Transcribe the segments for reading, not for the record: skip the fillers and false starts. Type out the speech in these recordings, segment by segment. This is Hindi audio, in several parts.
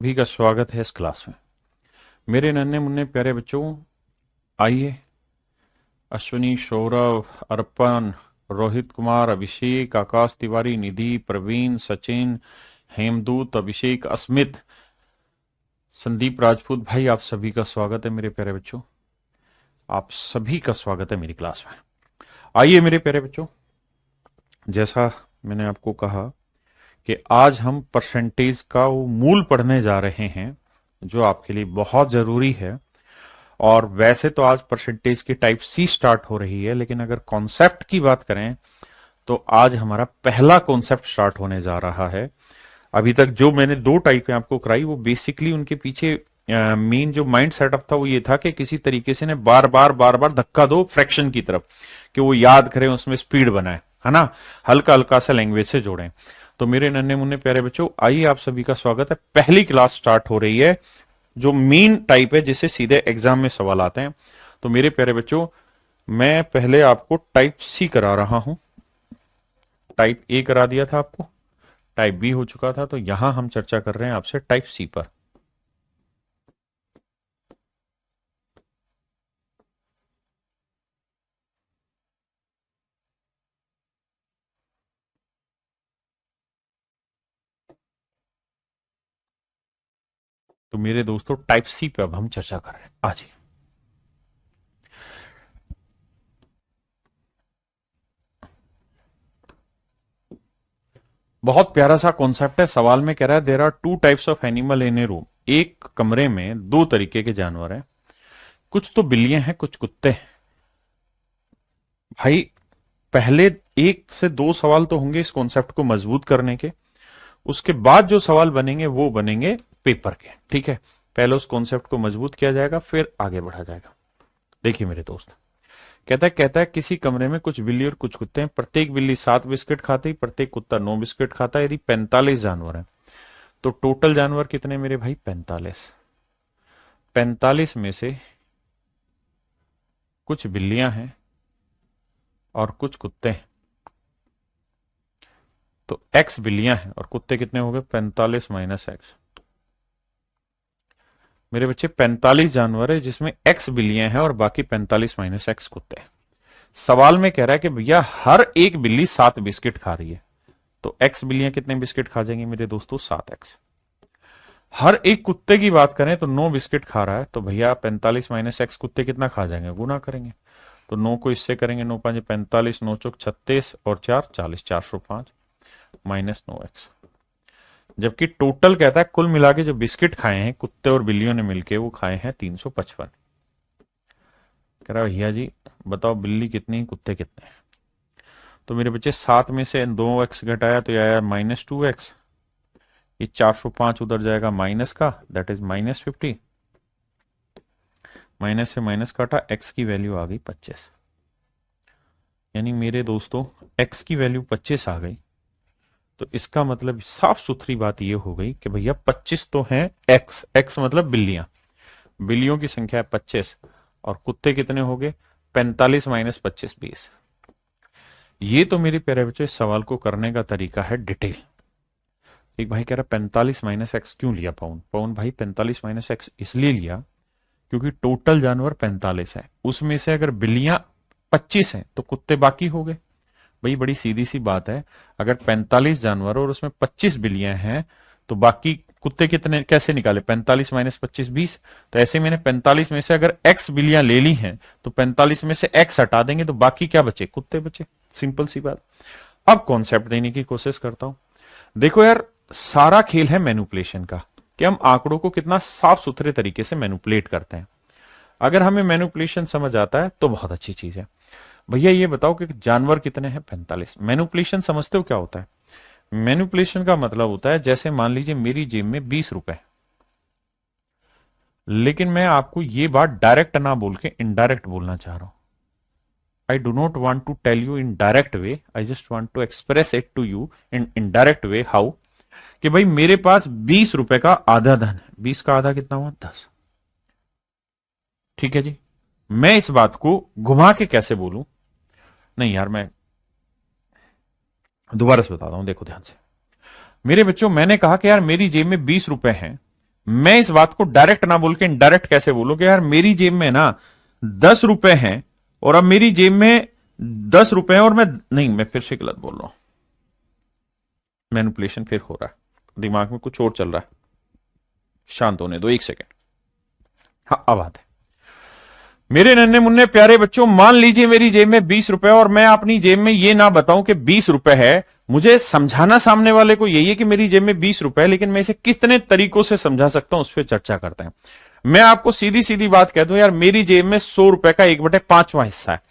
भी का स्वागत है इस क्लास में। मेरे नन्हे मुन्ने प्यारे बच्चों, आइए। अश्विनी, सौरभ, अर्पण, रोहित कुमार, अभिषेक, आकाश तिवारी, निधि, प्रवीण, सचिन, हेमदूत, अभिषेक, अस्मित, संदीप राजपूत भाई, आप सभी का स्वागत है मेरे प्यारे बच्चों। आप सभी का स्वागत है मेरी क्लास में। आइए मेरे प्यारे बच्चों, जैसा मैंने आपको कहा कि आज हम परसेंटेज का वो मूल पढ़ने जा रहे हैं जो आपके लिए बहुत जरूरी है। और वैसे तो आज परसेंटेज की टाइप सी स्टार्ट हो रही है, लेकिन अगर कॉन्सेप्ट की बात करें तो आज हमारा पहला कॉन्सेप्ट स्टार्ट होने जा रहा है। अभी तक जो मैंने दो टाइपें आपको कराई वो बेसिकली उनके पीछे मेन जो माइंड सेटअप था वो ये था कि किसी तरीके से ने बार बार धक्का दो फ्रैक्शन की तरफ कि वो याद करें, उसमें स्पीड बनाए, है ना, हल्का हल्का सा लैंग्वेज से जोड़ें। तो मेरे नन्हे मुन्ने प्यारे बच्चों, आइए, आप सभी का स्वागत है। पहली क्लास स्टार्ट हो रही है जो मेन टाइप है जिससे सीधे एग्जाम में सवाल आते हैं। तो मेरे प्यारे बच्चों, मैं पहले आपको टाइप सी करा रहा हूं। टाइप ए करा दिया था आपको, टाइप बी हो चुका था, तो यहां हम चर्चा कर रहे हैं आपसे टाइप सी पर। तो मेरे दोस्तों, टाइप सी पे अब हम चर्चा कर रहे हैं आज ही। बहुत प्यारा सा कॉन्सेप्ट है। सवाल में कह रहा है there are two types of animal in a room. एक कमरे में दो तरीके के जानवर हैं, कुछ तो बिल्लियां हैं, कुछ कुत्ते हैं। भाई, पहले एक से दो सवाल तो होंगे इस कॉन्सेप्ट को मजबूत करने के, उसके बाद जो सवाल बनेंगे वो बनेंगे पेपर के। ठीक है, पहले उस कॉन्सेप्ट को मजबूत किया जाएगा, फिर आगे बढ़ा जाएगा। देखिए मेरे दोस्त, कहता है किसी कमरे में कुछ बिल्ली और कुछ कुत्ते हैं। प्रत्येक बिल्ली 7 बिस्किट खाती, प्रत्येक कुत्ता 9 बिस्किट खाता है। यदि 45 जानवर हैं तो टोटल जानवर कितने मेरे भाई? 45। 45 में से कुछ बिल्लियां हैं और कुछ कुत्ते हैं, तो एक्स बिल्लियां हैं और कुत्ते कितने हो गए? 45 माइनस एक्स। मेरे बच्चे, 45 जानवर है जिसमें एक्स बिल्लियां हैं और बाकी 45 माइनस एक्स कुत्ते हैं। सवाल में कह रहा है कि भैया हर एक बिल्ली 7 बिस्किट खा रही है, तो एक्स बिल्लियां कितने बिस्किट खा जाएंगी मेरे दोस्तों? 7 एक्स। हर एक कुत्ते की बात करें तो 9 बिस्किट खा रहा है, तो भैया 45 माइनस एक्स कुत्ते कितना खा जाएंगे? गुना करेंगे, तो 9 को इससे करेंगे, 9 5 45, 9 चौक 36 और 4 40, 405 माइनस 9 एक्स। जबकि टोटल कहता है कुल मिला के जो बिस्किट खाए हैं कुत्ते और बिल्लियों ने मिलके वो खाए हैं 355। कह रहा भैया जी बताओ, बिल्ली कितनी, कुत्ते कितने? तो मेरे बच्चे, 7 में से 2 एक्स घटाया तो यह आया -2 एक्स। ये 405 उधर जाएगा माइनस का, दैट इज -50। माइनस से माइनस काटा, एक्स की वैल्यू आ गई 25। यानी मेरे दोस्तों, एक्स की वैल्यू 25 आ गई। तो इसका मतलब साफ सुथरी बात यह हो गई कि भैया 25 तो है एक्स, एक्स मतलब बिल्लियां, बिल्लियों की संख्या है 25, और कुत्ते कितने हो गए? 45 माइनस 25, 20। ये तो मेरे प्यारे बच्चों इस सवाल को करने का तरीका है डिटेल। एक भाई कह रहा 45 माइनस एक्स क्यों लिया पवन? पवन भाई, 45 माइनस एक्स इसलिए लिया क्योंकि टोटल जानवर 45 है, उसमें से अगर बिल्लियां 25 हैं तो कुत्ते बाकी हो गए। भाई बड़ी सीधी सी बात है, अगर 45 जानवर और उसमें 25 बिल्लियां हैं तो बाकी कुत्ते कितने कैसे निकाले? 45 माइनस 25, 20। तो ऐसे मैंने 45 में से अगर एक्स बिल्लियां ले ली हैं तो 45 में से एक्स हटा देंगे तो बाकी क्या बचे? कुत्ते बचे। सिंपल सी बात। अब कॉन्सेप्ट देने की कोशिश करता हूं। देखो यार, सारा खेल है मैनिपुलेशन का, कि हम आंकड़ों को कितना साफ सुथरे तरीके से मैनिपुलेट करते हैं। अगर हमें मैनिपुलेशन समझ आता है तो बहुत अच्छी चीज है। भैया ये बताओ कि जानवर कितने हैं? 45। मैनिपुलेशन समझते हो क्या होता है? मैनिपुलेशन का मतलब होता है, जैसे मान लीजिए मेरी जेब में 20 रुपए, लेकिन मैं आपको ये बात डायरेक्ट ना बोल के इनडायरेक्ट बोलना चाह रहा हूं। I do not want to tell you in direct way, I just want to express it to you in indirect way. How? कि भाई मेरे पास 20 रुपए का आधा धन है। 20 का आधा कितना हुआ? 10। ठीक है जी, मैं इस बात को घुमा के कैसे बोलूं? नहीं यार, मैं दोबारा से बताता हूं, देखो ध्यान से। मेरे बच्चों, मैंने कहा कि यार मेरी जेब में 20 रुपए हैं, मैं इस बात को डायरेक्ट ना बोल के इनडायरेक्ट कैसे बोलूं कि यार मेरी जेब में ना 10 रुपए हैं और अब मेरी जेब में 10 रुपए हैं और मैं नहीं, मैं फिर से गलत बोल रहा हूं, मैनिपुलेशन फिर हो रहा है, दिमाग में कुछ और चल रहा है, शांत होने दो 1 सेकेंड। हाँ अब बात है, मेरे नन्हे मुन्ने प्यारे बच्चों, मान लीजिए मेरी जेब में 20 रुपए और मैं अपनी जेब में ये ना बताऊं कि 20 रुपए है। मुझे समझाना सामने वाले को यही है कि मेरी जेब में 20 रुपए है, लेकिन मैं इसे कितने तरीकों से समझा सकता हूं उस पर चर्चा करते हैं। मैं आपको सीधी सीधी बात कह दूं यार, मेरी जेब में 100 रुपए का 1/5वां हिस्सा है।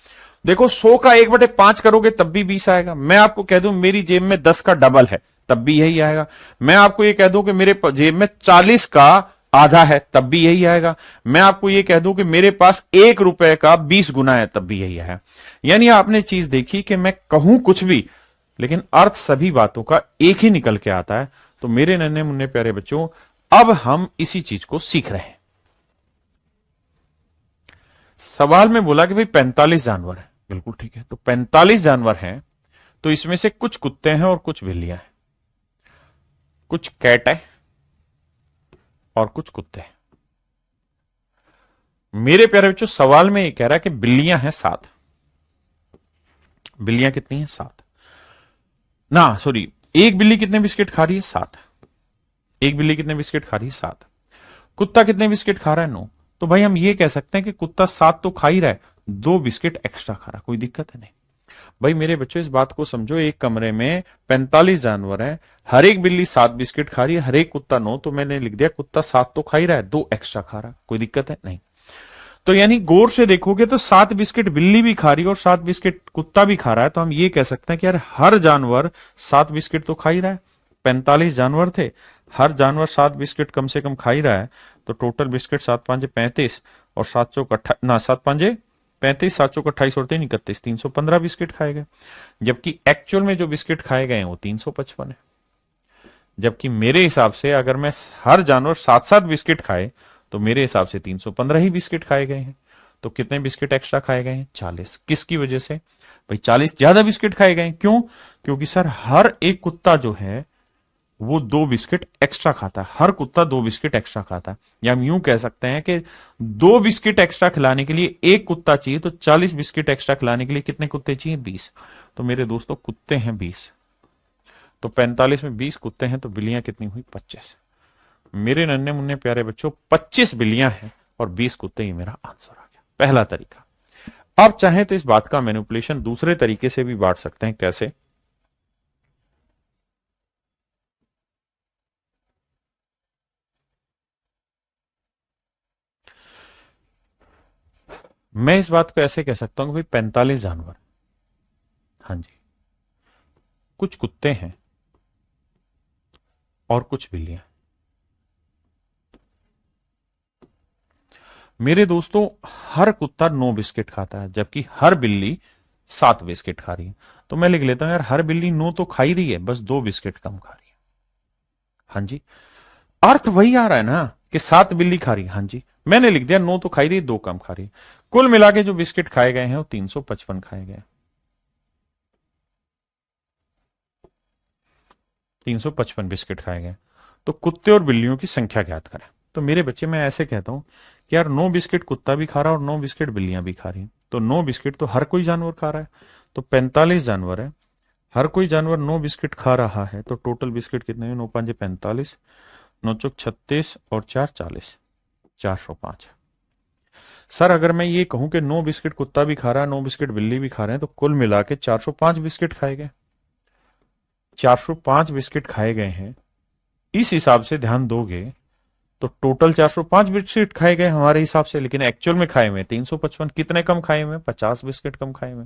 देखो 100 का 1/5 करोगे तब भी 20 आएगा। मैं आपको कह दूं मेरी जेब में 10 का डबल है तब भी यही आएगा। मैं आपको ये कह दूं कि मेरे जेब में 40 का आधा है तब भी यही आएगा। मैं आपको ये कह दूं कि मेरे पास 1 रुपए का 20 गुना है तब भी यही आएगा। यानी आपने चीज देखी कि मैं कहूं कुछ भी लेकिन अर्थ सभी बातों का एक ही निकल के आता है। तो मेरे नन्हे मुन्ने प्यारे बच्चों, अब हम इसी चीज को सीख रहे हैं। सवाल में बोला कि भाई 45 जानवर है, बिल्कुल ठीक है, तो 45 जानवर हैं, तो इसमें से कुछ कुत्ते हैं और कुछ बिल्लियां हैं, कुछ कैट है और कुछ कुत्ते हैं। मेरे प्यारे बच्चों, सवाल में ये कह रहा है कि बिल्लियां हैं 7। बिल्लियां कितनी हैं? 7 ना, सॉरी, एक बिल्ली कितने बिस्किट खा रही है? 7। एक बिल्ली कितने बिस्किट खा रही है? 7। कुत्ता कितने बिस्किट खा रहा है? 9। तो भाई हम ये कह सकते हैं कि कुत्ता 7 तो खा ही रहा है, 2 बिस्किट एक्स्ट्रा खा रहा है, कोई दिक्कत है नहीं। भाई मेरे बच्चों इस बात को समझो, एक कमरे में 45 जानवर हैं, हर एक बिल्ली 7 बिस्किट खा रही है, हर एक कुत्ता 9, तो मैंने लिख दिया कुत्ता 7 तो खा ही रहा है, 2 एक्स्ट्रा खा रहा है, कोई दिक्कत है नहीं। तो यानी गौर से देखोगे तो 7 बिस्किट बिल्ली भी खा रही है और 7 बिस्किट कुत्ता भी खा रहा है, तो हम ये कह सकते हैं कि यार हर जानवर 7 बिस्किट तो खा ही रहा है। 45 जानवर थे, हर जानवर 7 बिस्किट कम से कम खा ही रहा है, तो टोटल बिस्किट 7 5 35 और 7 चौक 28 ना, 7 5 35, 7 चौक 28 और 3 31, 315 बिस्किट खाए गए। जबकि एक्चुअल में जो बिस्किट खाए गए हैं वो 355 है। जबकि मेरे हिसाब से अगर मैं हर जानवर 7 7 बिस्किट खाए तो मेरे हिसाब से 315 ही बिस्किट खाए गए हैं। तो कितने बिस्किट एक्स्ट्रा खाए गए हैं? 40। किसकी वजह से? भाई 40 ज्यादा बिस्किट खाए गए हैं। क्यों? क्योंकि सर हर एक कुत्ता जो है वो 2 बिस्किट एक्स्ट्रा खाता है, हर कुत्ता 2 बिस्किट एक्स्ट्रा खाता है। या हम यूं कह सकते हैं कि 2 बिस्किट एक्स्ट्रा खिलाने के लिए एक कुत्ता चाहिए, तो 40 बिस्किट एक्स्ट्रा खिलाने के लिए कितने कुत्ते चाहिए? 20। तो मेरे दोस्तों कुत्ते हैं 20, तो 45 में 20 कुत्ते हैं, तो बिल्लियां कितनी हुई? 25। मेरे नन्हे मुन्ने प्यारे बच्चों, 25 बिल्लियां हैं और 20 कुत्ते, ही मेरा आंसर आ गया, पहला तरीका। आप चाहें तो इस बात का मैनिपुलेशन दूसरे तरीके से भी बांट सकते हैं। कैसे? मैं इस बात को ऐसे कह सकता हूं कि भाई 45 जानवर, हाँ जी, कुछ कुत्ते हैं और कुछ बिल्लियां। मेरे दोस्तों, हर कुत्ता 9 बिस्किट खाता है जबकि हर बिल्ली 7 बिस्किट खा रही है। तो मैं लिख लेता हूं यार, हर बिल्ली 9 तो खा ही रही है, बस 2 बिस्किट कम खा रही है। हाँ जी, अर्थ वही आ रहा है ना कि 7 बिल्ली खा रही है। हाँ जी, मैंने लिख दिया 9 तो खा ही रही है, 2 कम खा रही है। कुल मिला के जो बिस्किट खाए गए हैं वो 355 खाए गए। 355 बिस्किट खाए गए। तो कुत्ते और बिल्लियों की संख्या ज्ञात करें। तो मेरे बच्चे, मैं ऐसे कहता हूं कि यार 9 बिस्किट कुत्ता भी खा रहा है और 9 बिस्किट बिल्लियां भी खा रही हैं, तो 9 बिस्किट तो हर कोई जानवर खा रहा है। तो 45 जानवर है, हर कोई जानवर 9 बिस्किट खा रहा है, तो टोटल बिस्किट कितने हैं? 9 5 45, 9 चौक 36 और 4 40, 405। सर अगर मैं ये कहूं कि 9 बिस्किट कुत्ता भी खा रहा है, 9 बिस्किट बिल्ली भी खा रहे हैं, तो कुल मिला के 405 बिस्किट खाए गए। 405 बिस्किट खाए गए हैं, इस हिसाब से ध्यान दोगे तो टोटल 405 बिस्किट खाए गए हमारे हिसाब से, लेकिन एक्चुअल में खाए हुए 355। कितने कम खाए हुए? 50 बिस्किट कम खाए हुए।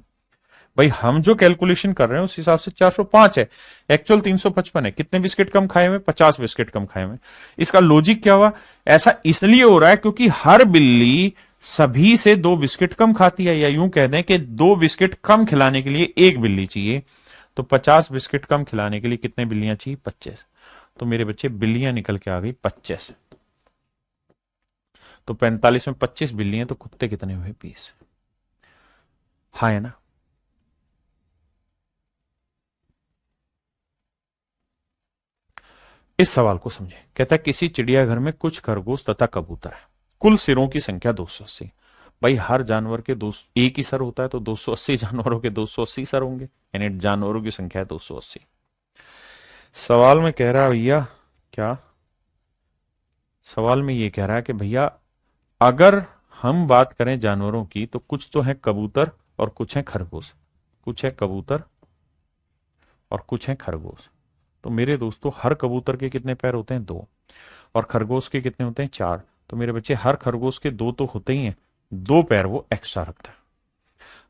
भाई हम जो कैलकुलेशन कर रहे हैं उस हिसाब से 405 है, एक्चुअल 355 है। कितने बिस्किट कम खाए हुए? 50 बिस्किट कम खाए हुए। इसका लॉजिक क्या हुआ? ऐसा इसलिए हो रहा है क्योंकि हर बिल्ली सभी से 2 बिस्किट कम खाती है, या यूं कह दें कि 2 बिस्किट कम खिलाने के लिए एक बिल्ली चाहिए। तो 50 बिस्किट कम खिलाने के लिए कितने बिल्लियां चाहिए? 25। तो मेरे बच्चे बिल्लियां निकल के आ गई 25। तो 45 में 25 बिल्लियां, तो कुत्ते कितने हुए? 20। हाँ है ना? इस सवाल को समझे। कहता है किसी चिड़ियाघर में कुछ खरगोश तथा कबूतर है, कुल सिरों की संख्या 280। भाई हर जानवर के दो एक ही सर होता है, तो 280 जानवरों के 280 सर होंगे, यानी जानवरों की संख्या है 280। सवाल में कह रहा है भैया क्या, सवाल में ये कह रहा है कि भैया अगर हम बात करें जानवरों की तो कुछ तो है कबूतर और कुछ है खरगोश, कुछ है कबूतर और कुछ है खरगोश। तो मेरे दोस्तों हर कबूतर के कितने पैर होते हैं? 2। और खरगोश के कितने होते हैं? 4। तो मेरे बच्चे हर खरगोश के 2 तो होते ही हैं, 2 पैर वो एक्स्ट्रा रखता है।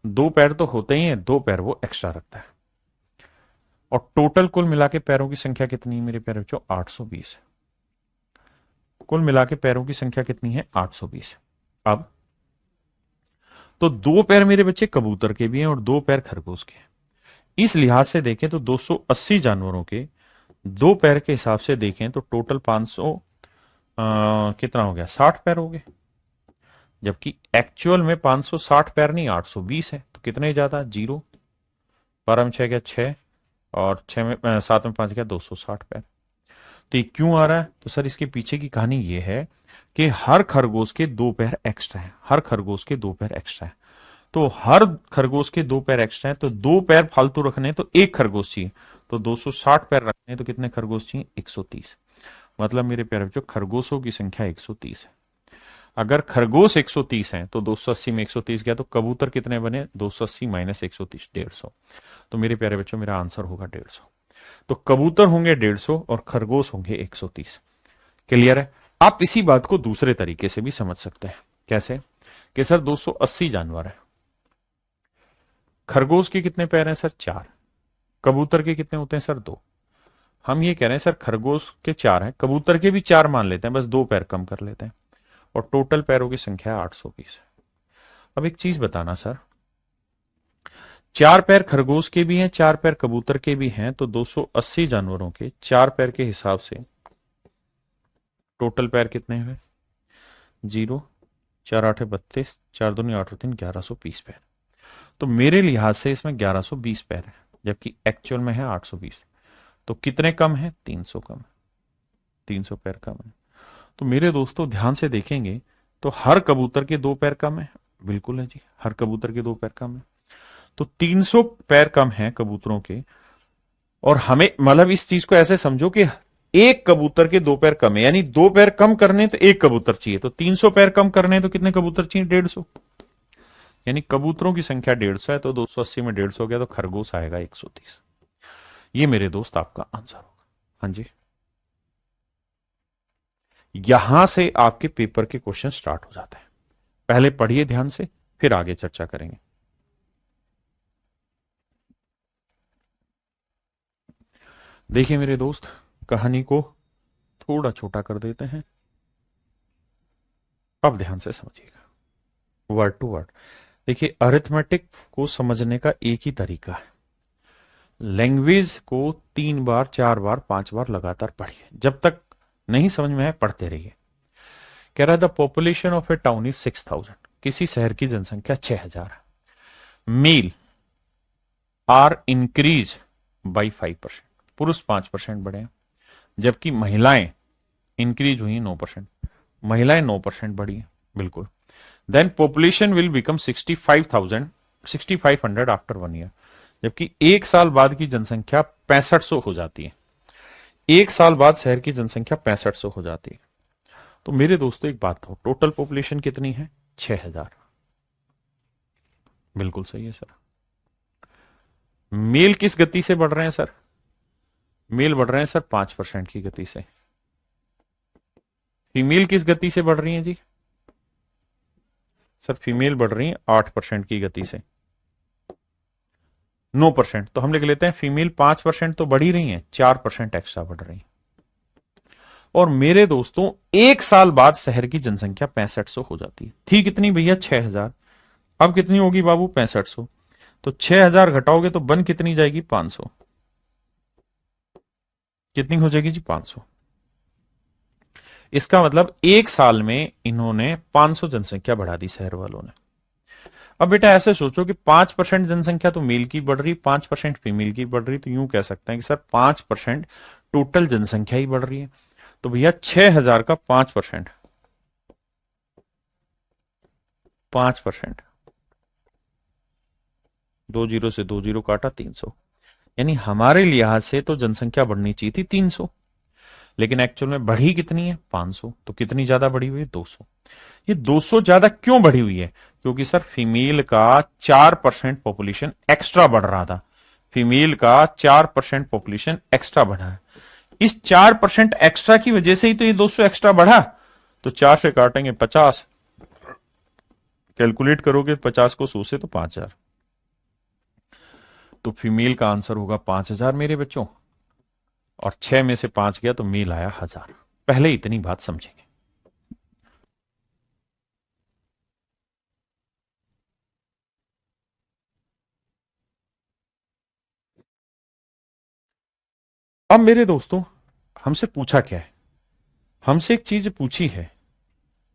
2 पैर तो होते ही हैं, 2 पैर वो एक्स्ट्रा रखता है। और टोटल कुल मिला के पैरों की संख्या कितनी है मेरे प्यारे बच्चों? 820। कुल मिला के पैरों की संख्या कितनी है? 820। अब तो 2 पैर मेरे बच्चे कबूतर के भी हैं और 2 पैर खरगोश के हैं। इस लिहाज से देखें तो 280 जानवरों के 2 पैर के हिसाब से देखें तो टोटल 500 कितना हो गया? 60 पैर हो गए। जबकि एक्चुअल में 560 पैर नहीं, 820 है। तो कितने ज्यादा? 0 पर हम 6 गया 6 और 6 में 7 में 5 गया 260 पैर। तो ये क्यों आ रहा है? तो सर इसके पीछे की कहानी ये है कि हर खरगोश के 2 पैर एक्स्ट्रा है, हर खरगोश के 2 पैर एक्स्ट्रा है। तो हर खरगोश के 2 पैर एक्स्ट्रा है, तो 2 पैर फालतू रखने तो एक खरगोश चाहिए। तो 260 पैर रखने तो कितने खरगोश चाहिए? 130। मतलब मेरे प्यारे बच्चों खरगोशों की संख्या 130 है। अगर खरगोश 130 है तो 280 में 130 गया, तो कबूतर कितने बने? 280 माइनस 130, 150। तो मेरे प्यारे बच्चों मेरा आंसर होगा 150। तो कबूतर होंगे 150 और खरगोश होंगे 130। क्लियर है? आप इसी बात को दूसरे तरीके से भी समझ सकते हैं। कैसे? कि सर 280 जानवर है, खरगोश के कितने पैर हैं सर? 4। कबूतर के कितने होते हैं सर? 2। हम ये कह रहे हैं सर खरगोश के 4 हैं, कबूतर के भी 4 मान लेते हैं, बस 2 पैर कम कर लेते हैं, और टोटल पैरों की संख्या 820 है। अब एक चीज बताना सर, 4 पैर खरगोश के भी हैं, 4 पैर कबूतर के भी हैं, तो 280 जानवरों के 4 पैर के हिसाब से टोटल पैर कितने हुए? 0, 4 8 32, 4 दूनी 8 3, 1120 पैर। तो मेरे लिहाज से इसमें 1120 पैर है, जबकि एक्चुअल में है 820। तो कितने कम है? 300 कम है, 300 पैर कम है। तो मेरे दोस्तों ध्यान से देखेंगे तो हर कबूतर के 2 पैर कम है। बिल्कुल है जी, हर कबूतर के 2 पैर कम है। तो 300 पैर कम है कबूतरों के। और हमें मतलब इस चीज को ऐसे समझो कि एक कबूतर के 2 पैर कम है, यानी 2 पैर कम करने तो एक कबूतर चाहिए। तो 300 पैर कम करने तो कितने कबूतर चाहिए? 150। यानी कबूतरों की संख्या 150 है, तो 280 में 150 हो गया, तो खरगोश आएगा 130। ये मेरे दोस्त आपका आंसर होगा। हाँ जी, यहां से आपके पेपर के क्वेश्चन स्टार्ट हो जाते हैं। पहले पढ़िए ध्यान से, फिर आगे चर्चा करेंगे। देखिए मेरे दोस्त, कहानी को थोड़ा छोटा कर देते हैं, अब ध्यान से समझिएगा वर्ड टू वर्ड। देखिए अरिथमेटिक को समझने का एक ही तरीका है, लैंग्वेज को 3 बार 4 बार 5 बार लगातार पढ़िए, जब तक नहीं समझ में आए पढ़ते रहिए। कह रहा है the population of A town is 6000, किसी शहर की जनसंख्या 6000 है। मेल आर इंक्रीज बाई 5%, पुरुष 5% बढ़े हैं, जबकि महिलाएं इंक्रीज हुई 9%, महिलाएं 9% बढ़ी हैं। बिल्कुल। Then population will become 6500 after 1 year, जबकि 1 साल बाद की जनसंख्या 6500 हो जाती है। 1 साल बाद शहर की जनसंख्या 6500 हो जाती है। तो मेरे दोस्तों एक बात हो, टोटल पॉपुलेशन कितनी है? 6000। बिल्कुल सही है सर। मेल किस गति से बढ़ रहे हैं सर? मेल बढ़ रहे हैं सर 5% की गति से। फीमेल किस गति से बढ़ रही है जी? सर फीमेल बढ़ रही है 8% की गति से। 9%, तो हम लिख लेते हैं फीमेल 5% तो बढ़ ही रही है, 4% एक्स्ट्रा बढ़ रही है। और मेरे दोस्तों 1 साल बाद शहर की जनसंख्या 6500 हो जाती है। थी कितनी भैया? 6000। अब कितनी होगी बाबू? 6500। तो 6000 घटाओगे तो बन कितनी जाएगी? 500। कितनी हो जाएगी जी? 500। इसका मतलब 1 साल में इन्होंने 500 जनसंख्या बढ़ा दी शहर वालों ने। अब बेटा ऐसे सोचो कि 5% जनसंख्या तो मेल की बढ़ रही, 5% फीमेल की बढ़ रही, तो यूं कह सकते हैं कि सर 5% टोटल जनसंख्या ही बढ़ रही है। तो भैया 6,000 का 5%, 5%, 20 से 20 काटा 300, यानी हमारे लिहाज से तो जनसंख्या बढ़नी चाहिए थी 300, लेकिन एक्चुअल में बढ़ी कितनी है 500। तो कितनी ज्यादा बढ़ी हुई है 200। ये 200 ज्यादा क्यों बढ़ी हुई है? क्योंकि सर फीमेल का 4% पॉपुलेशन एक्स्ट्रा बढ़ रहा था, फीमेल का 4% पॉपुलेशन एक्स्ट्रा बढ़ा है। इस 4% एक्स्ट्रा की वजह से ही तो ये 200 एक्स्ट्रा बढ़ा। तो 4 से काटेंगे 50, कैलकुलेट करोगे 50 को 100 से तो 5,000। तो फीमेल का आंसर होगा 5,000 मेरे बच्चों, और 6 में से 5 गया तो मेल आया 1,000। पहले इतनी बात समझेंगे। अब मेरे दोस्तों, हमसे पूछा क्या है? हमसे एक चीज पूछी है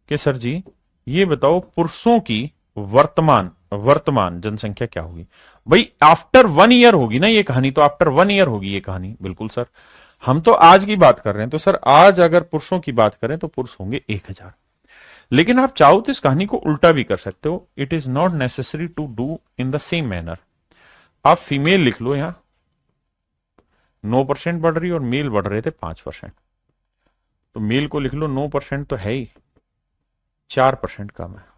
कि सर जी ये बताओ पुरुषों की वर्तमान वर्तमान जनसंख्या क्या होगी। भाई आफ्टर 1 ईयर होगी ना ये कहानी, तो आफ्टर 1 ईयर होगी ये कहानी। बिल्कुल सर, हम तो आज की बात कर रहे हैं, तो सर आज अगर पुरुषों की बात करें तो पुरुष होंगे 1,000। लेकिन आप चाहो तो इस कहानी को उल्टा भी कर सकते हो। It is not necessary to do in the same manner. आप फीमेल लिख लो यहां 9% बढ़ रही और मेल बढ़ रहे थे 5%। तो मेल को लिख लो 9% तो है ही, 4% कम है।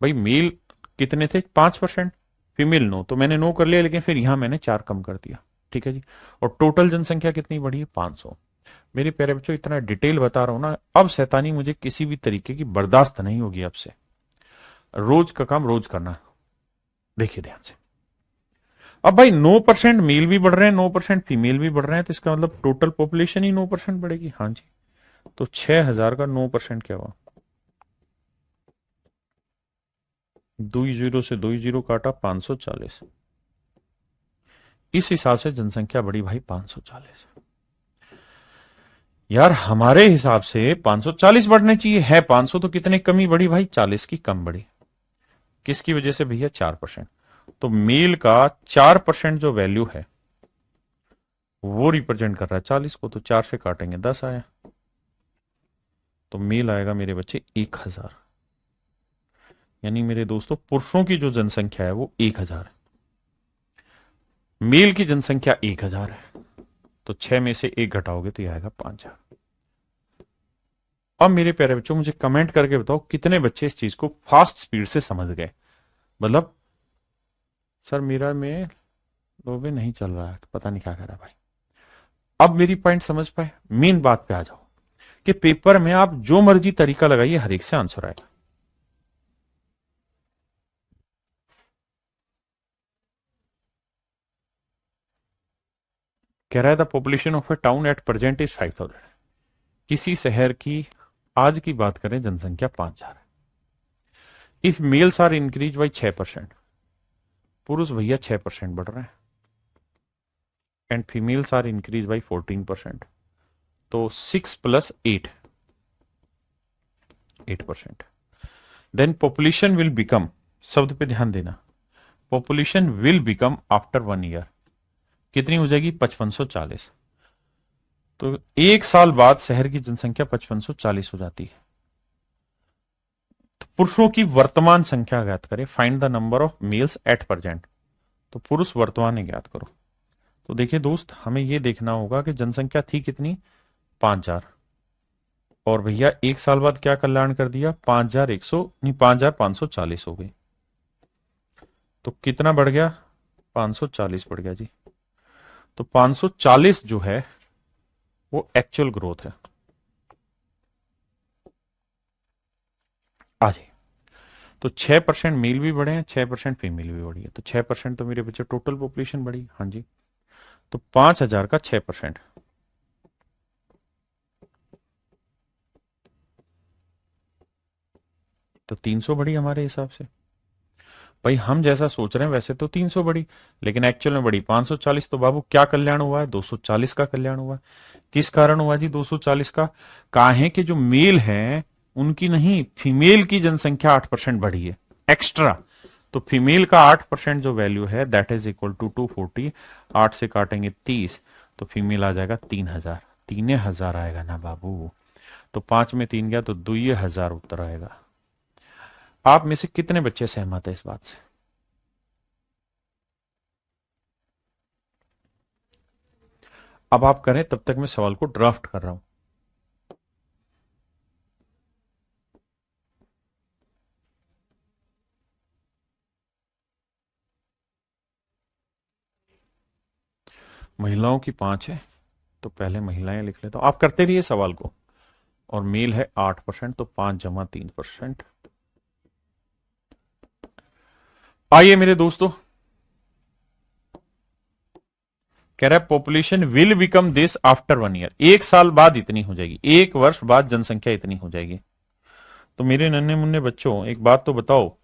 भाई मेल कितने थे 5%, फीमेल 9, तो मैंने 9 कर लिया, लेकिन फिर यहां मैंने 4 कम कर दिया। ठीक है जी। और टोटल जनसंख्या कितनी बढ़ी है 500। मेरे प्यारे बच्चों इतना डिटेल बता रहा हूं ना, अब शैतानी मुझे किसी भी तरीके की बर्दाश्त नहीं होगी अब से। रोज का काम रोज करना। देखिए ध्यान से, अब भाई 9% मेल भी बढ़ रहे हैं, 9% फीमेल भी बढ़ रहे हैं, तो इसका मतलब टोटल पॉपुलेशन ही 9% बढ़ेगी। हाँ जी। तो 6,000 का 9% क्या हुआ? 20 से 20 काटा 540। इस हिसाब से जनसंख्या बढ़ी भाई 540। यार हमारे हिसाब से 540 बढ़ने चाहिए, है 500, तो कितने कमी बढ़ी भाई? 40 की कम बढ़ी। किसकी वजह से भैया? 4%। तो मेल का 4% जो वैल्यू है वो रिप्रेजेंट कर रहा है 40 को, तो 4 से काटेंगे 10 आया। तो मेल आएगा मेरे बच्चे 1,000। यानी मेरे दोस्तों पुरुषों की जो जनसंख्या है वो 1,000 है, मेल की जनसंख्या 1,000 है। तो 6 में से 1 घटाओगे तो यह आएगा 5,000। अब मेरे प्यारे बच्चों मुझे कमेंट करके बताओ कितने बच्चे इस चीज को फास्ट स्पीड से समझ गए। मतलब सर मेरा में लोबे नहीं चल रहा है, पता नहीं क्या कर रहा है भाई। अब मेरी पॉइंट समझ पाए? मेन बात पे आ जाओ कि पेपर में आप जो मर्जी तरीका लगाइए हर एक से आंसर आएगा। कह रहा है the population of A town at present is 5,000। किसी शहर की आज की बात करें जनसंख्या 5,000 है। If males are increase by 6%, पुरुष भैया 6% बढ़ रहे हैं, and females are increase by 14%। तो 6 plus 8, 8%। Then population will become, शब्द पे ध्यान देना, population will become after 1 year कितनी हो जाएगी? 5540। तो 1 साल बाद शहर की जनसंख्या 5540 हो जाती है। तो पुरुषों की वर्तमान संख्या ज्ञात करें, find the number of males at present. तो पुरुष वर्तमान ज्ञात करो। तो देखिए दोस्त, हमें यह देखना होगा कि जनसंख्या थी कितनी? 5,000, और भैया 1 साल बाद क्या कल्याण कर दिया? 5,100 नहीं 5,540 हो गई। तो कितना बढ़ गया? 540 बढ़ गया जी। तो 540 जो है वो एक्चुअल ग्रोथ है। आ जाइए। तो 6% मेल भी बढ़े हैं, 6% फीमेल भी बढ़ी है। तो 6% तो मेरे बच्चे टोटल पॉपुलेशन बढ़ी। हाँ जी। तो 5,000 का 6%, तो 300 बढ़ी हमारे हिसाब से। भाई हम जैसा सोच रहे हैं वैसे तो 300 बढ़ी, लेकिन एक्चुअल में बढ़ी 540। तो बाबू क्या कल्याण हुआ है? 240 का कल्याण हुआ है। किस कारण हुआ जी 240 का? काहे कि जो मेल है उनकी नहीं, फीमेल की जनसंख्या 8% बढ़ी है एक्स्ट्रा। तो फीमेल का 8% जो वैल्यू है दैट इज इक्वल टू 240। 8 से काटेंगे 30, तो फीमेल आ जाएगा 3,000, 3,000 आएगा ना बाबू। तो 5 में 3 गया तो 2,000 उत्तर आएगा। आप में से कितने बच्चे सहमत है इस बात से? अब आप करें, तब तक मैं सवाल को ड्राफ्ट कर रहा हूं। महिलाओं की 5 है, तो पहले महिलाएं लिख लेता हूं, आप करते रहिए सवाल को। और मेल है 8%, तो 5 जमा 3%। आइए मेरे दोस्तों, कह रहा है population will become this after 1 year, 1 साल बाद इतनी हो जाएगी, 1 वर्ष बाद जनसंख्या इतनी हो जाएगी। तो मेरे नन्हे मुन्ने बच्चों, एक बात तो बताओ,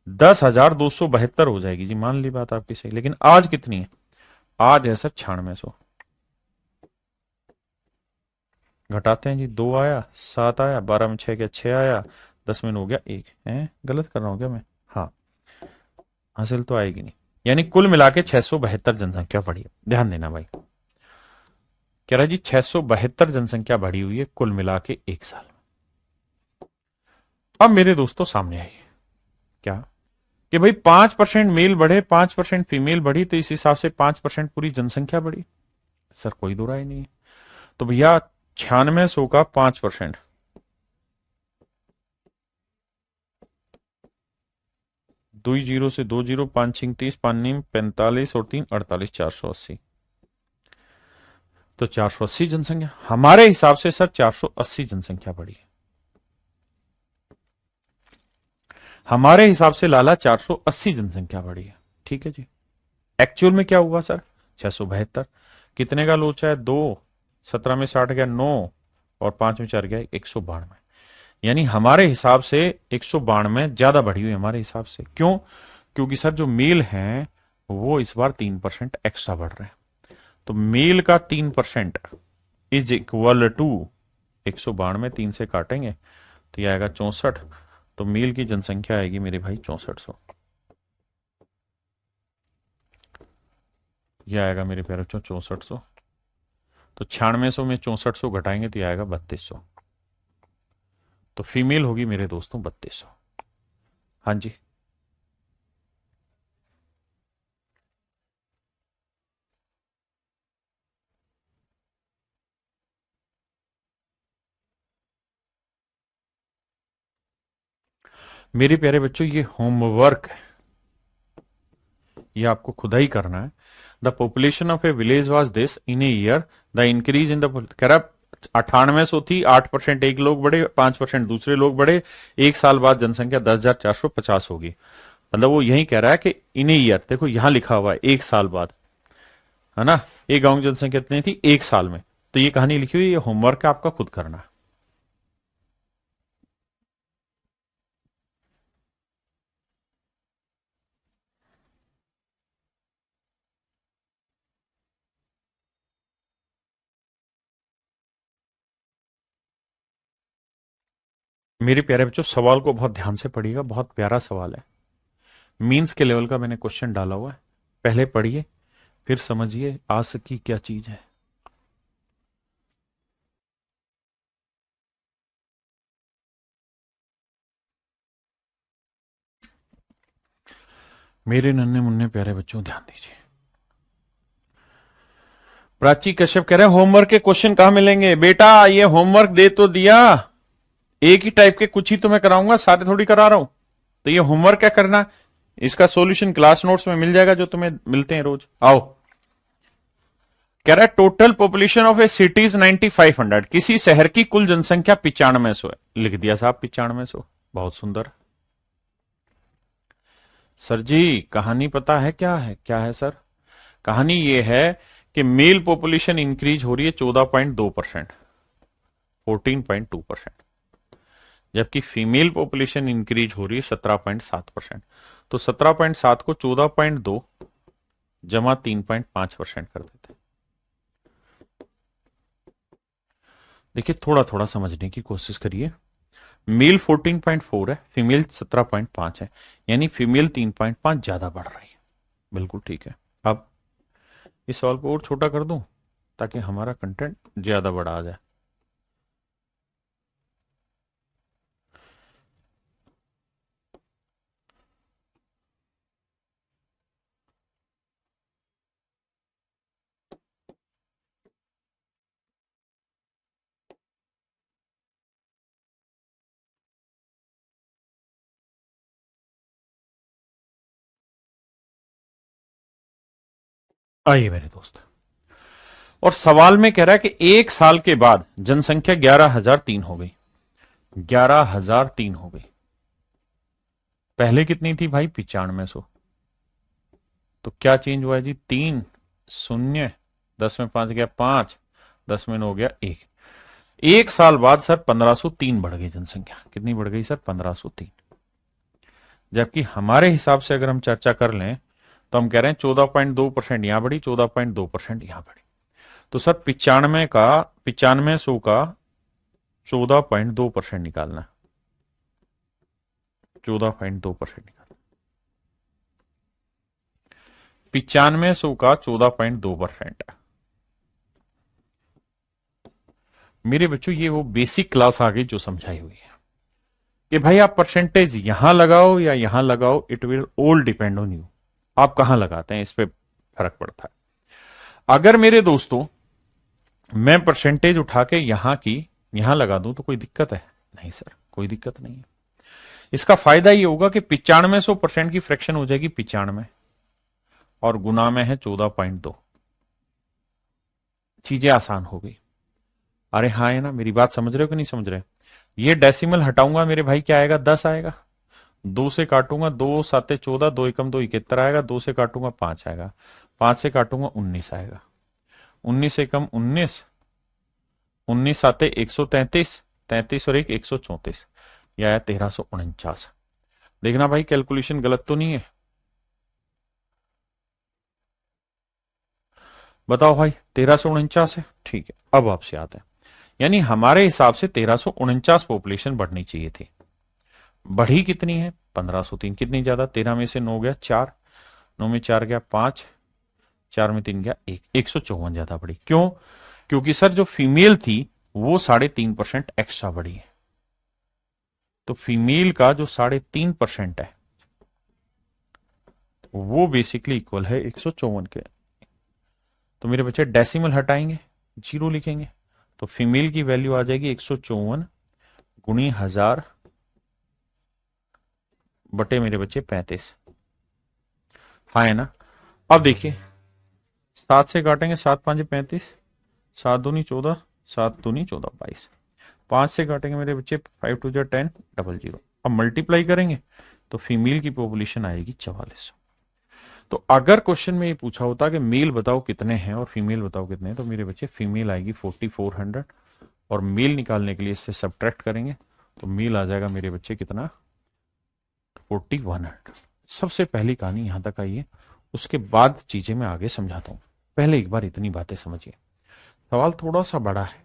10,272 हो जाएगी जी, मान ली बात आपकी सही, लेकिन आज कितनी है? आज है सर 9600। घटाते हैं जी, 2 आया, 7 आया, 12 में 6 गया, 6 आया, 10 में 9 गया, 1 है। गलत कर रहा हूं क्या मैं? हाँ, हासिल तो आएगी नहीं। यानी कुल मिला के 672 जनसंख्या बढ़ी है। ध्यान देना भाई, कह रहा है जी 672 जनसंख्या बढ़ी हुई है कुल मिला के 1 साल में। अब मेरे दोस्तों सामने आइए, क्या कि भाई 5% मेल बढ़े, 5% फीमेल बढ़ी, तो इस हिसाब से 5% पूरी जनसंख्या बढ़ी। सर कोई दो राय नहीं है। तो भैया 9600 का 5%, 2 जीरो से 2 जीरो, 5 6 30, 5 9 45 और 3 48, 480। तो 480 जनसंख्या हमारे हिसाब से सर 480 जनसंख्या बढ़ी। हमारे हिसाब से लाला 480 जनसंख्या बढ़ी है। ठीक है जी। एक्चुअल में क्या हुआ सर? 672। कितने का लोचा है? 2, 17 में 60 गया 9, और 5 में 4 गया 192। यानी हमारे हिसाब से 192 ज्यादा बढ़ी हुई हमारे हिसाब से। क्यों? क्योंकि सर जो मेल हैं वो इस बार 3% एक्स्ट्रा बढ़ रहे हैं। तो मेल का 3% इज इक्वल टू 192, 3 से काटेंगे तो यह आएगा 64। तो मेल की जनसंख्या आएगी मेरे भाई 6400। यह आएगा मेरे प्यारे बच्चों 6400। तो 9600 में 6400 घटाएंगे तो यह आएगा 3200। तो फीमेल होगी मेरे दोस्तों 3200। हाँ जी, मेरे प्यारे बच्चों ये होमवर्क है, ये आपको खुद ही करना है। The population of A village was this in a year, the increase in the, कह रहा 9800 थी, 8% एक लोग बढ़े, 5% दूसरे लोग बढ़े, 1 साल बाद जनसंख्या 10,450 होगी। मतलब वो यही कह रहा है कि इन ए ईयर, देखो यहां लिखा हुआ है 1 साल बाद, है ना। एक गांव की जनसंख्या कितनी थी 1 साल में। तो ये कहानी लिखी हुई, ये होमवर्क है आपका, खुद करना है। मेरे प्यारे बच्चों सवाल को बहुत ध्यान से पढ़िएगा, बहुत प्यारा सवाल है, मीन्स के लेवल का मैंने क्वेश्चन डाला हुआ है। पहले पढ़िए फिर समझिए आस की क्या चीज है। मेरे नन्हे मुन्ने प्यारे बच्चों ध्यान दीजिए। प्राची कश्यप कह रहे हैं होमवर्क के क्वेश्चन कहां मिलेंगे? बेटा ये होमवर्क दे तो दिया, एक ही टाइप के कुछ ही तो मैं कराऊंगा, सारे थोड़ी करा रहा हूं। तो ये होमवर्क क्या करना, इसका सॉल्यूशन क्लास नोट्स में मिल जाएगा जो तुम्हें मिलते हैं रोज। आओ, कह रहा है total population of A cities 9500, किसी शहर की कुल जनसंख्या 9500 है। लिख दिया साहब 9500, बहुत सुंदर। सर जी कहानी पता है क्या है? क्या है सर? कहानी ये है कि मेल पॉपुलेशन इंक्रीज हो रही है 14.2%, 14.2%, जबकि फीमेल पॉपुलेशन इंक्रीज हो रही है 17.7%। तो 17.7 को 14.2 जमा 3.5% कर देते हैं। देखिए थोड़ा थोड़ा समझने की कोशिश करिए। मेल 14.4 है, फीमेल 17.5 है, यानी फीमेल 3.5 ज्यादा बढ़ रही है। बिल्कुल ठीक है। अब इस सवाल को और छोटा कर दूं, ताकि हमारा कंटेंट ज्यादा बड़ा आ जाए। आइए मेरे दोस्त, और सवाल में कह रहा है कि एक साल के बाद जनसंख्या 11,003 हो गई। 11,003 हो गई। पहले कितनी थी भाई? 9500। तो क्या चेंज हुआ है जी? 3 शून्य, 10 में 5 गया 5, 10 में 9 गया 1। एक साल बाद सर 1503 बढ़ गई जनसंख्या। कितनी बढ़ गई सर? 1503। जबकि हमारे हिसाब से अगर हम चर्चा कर लें तो हम कह रहे हैं 14.2% यहां बढ़ी, 14.2% यहां बढ़ी। तो सर 95 का 14.2% निकालना है। 14.2% निकालना। 95 का 14.2%। मेरे बच्चों ये वो बेसिक क्लास आ गई जो समझाई हुई है कि भाई आप परसेंटेज यहां लगाओ या यहां लगाओ, it will all depend on you. आप कहां लगाते हैं इस पे फर्क पड़ता है। अगर मेरे दोस्तों मैं परसेंटेज उठा के यहां की यहां लगा दूं तो कोई दिक्कत है? नहीं सर, कोई दिक्कत नहीं है। इसका फायदा ये होगा कि 9500% की फ्रैक्शन हो जाएगी 95 और गुना में है 14.2। चीजें आसान हो गई। अरे हाँ है ना, मेरी बात समझ रहे हो कि नहीं समझ रहे? ये डेसिमल हटाऊंगा मेरे भाई, क्या आएगा? 10 आएगा। 2 से काटूंगा, 2 7 14, 2 एकम 2 71 आएगा। 2 से काटूंगा 5 आएगा। 5 से काटूंगा 19 आएगा। 19 एकम 19, 19 साते 133, 33 और 1 134। यह आया 1349। देखना भाई कैलकुलेशन गलत तो नहीं है? बताओ भाई, 1349 है। ठीक है, अब आपसे आता है। यानी हमारे हिसाब से 1349 पॉपुलेशन बढ़नी चाहिए थी। बढ़ी कितनी है? 1503। कितनी ज्यादा? 13 में से 9 गया 4, 9 में 4 गया 5, 4 में 3 गया 1, 154 ज्यादा बढ़ी। क्यों? क्योंकि सर जो फीमेल थी वो 3.5% एक्स्ट्रा बढ़ी है। तो फीमेल का जो 3.5% है वो बेसिकली इक्वल है 154 के। तो मेरे बच्चे डेसिमल हटाएंगे, जीरो लिखेंगे, तो फीमेल की वैल्यू आ जाएगी 154 गुणी 1000 बटे मेरे बच्चे 35। हाँ है ना? अब देखिए, 7 से काटेंगे, 7 5 35, 7 दूनी 14, 7 दूनी 14 22। 5 से काटेंगे मेरे बच्चे, 5 2 10 00। अब मल्टीप्लाई करेंगे तो फीमेल की पॉपुलेशन आएगी 4400। तो अगर क्वेश्चन में ये पूछा होता कि मेल बताओ कितने हैं और फीमेल बताओ कितने हैं, तो मेरे बच्चे फीमेल आएगी 4400 और मेल निकालने के लिए इससे सब्ट्रैक्ट करेंगे तो मेल आ जाएगा मेरे बच्चे कितना? 4100। सबसे पहली कहानी यहां तक आई है, उसके बाद चीजें मैं आगे समझाता हूं। पहले एक बार इतनी बातें समझिए। सवाल थोड़ा सा बड़ा है,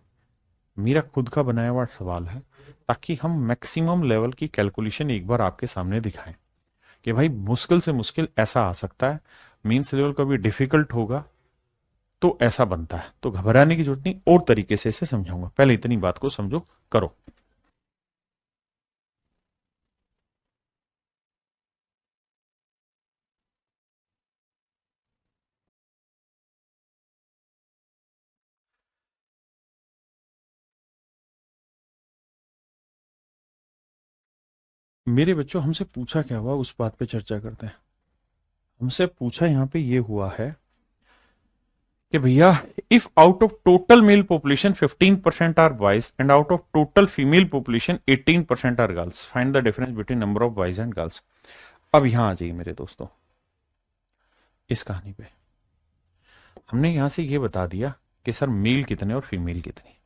मेरा खुद का बनाया हुआ सवाल है, ताकि हम मैक्सिमम लेवल की कैलकुलेशन एक बार आपके सामने दिखाएं कि भाई मुश्किल से मुश्किल ऐसा आ सकता है, मीन्स लेवल कभी डिफिकल्ट होगा तो ऐसा बनता है। तो घबराने की जरूरत नहीं, और तरीके से इसे समझाऊंगा। पहले इतनी बात को समझो, करो। मेरे बच्चों हमसे पूछा क्या हुआ उस बात पे चर्चा करते हैं। हमसे पूछा यहां पे ये हुआ है कि भैया, if out of total male population 15% are boys and out of total female population 18% are girls, find the difference between number of boys and girls. अब यहां आ जाइए मेरे दोस्तों, इस कहानी पे हमने यहां से ये बता दिया कि सर मेल कितने और फीमेल कितनी।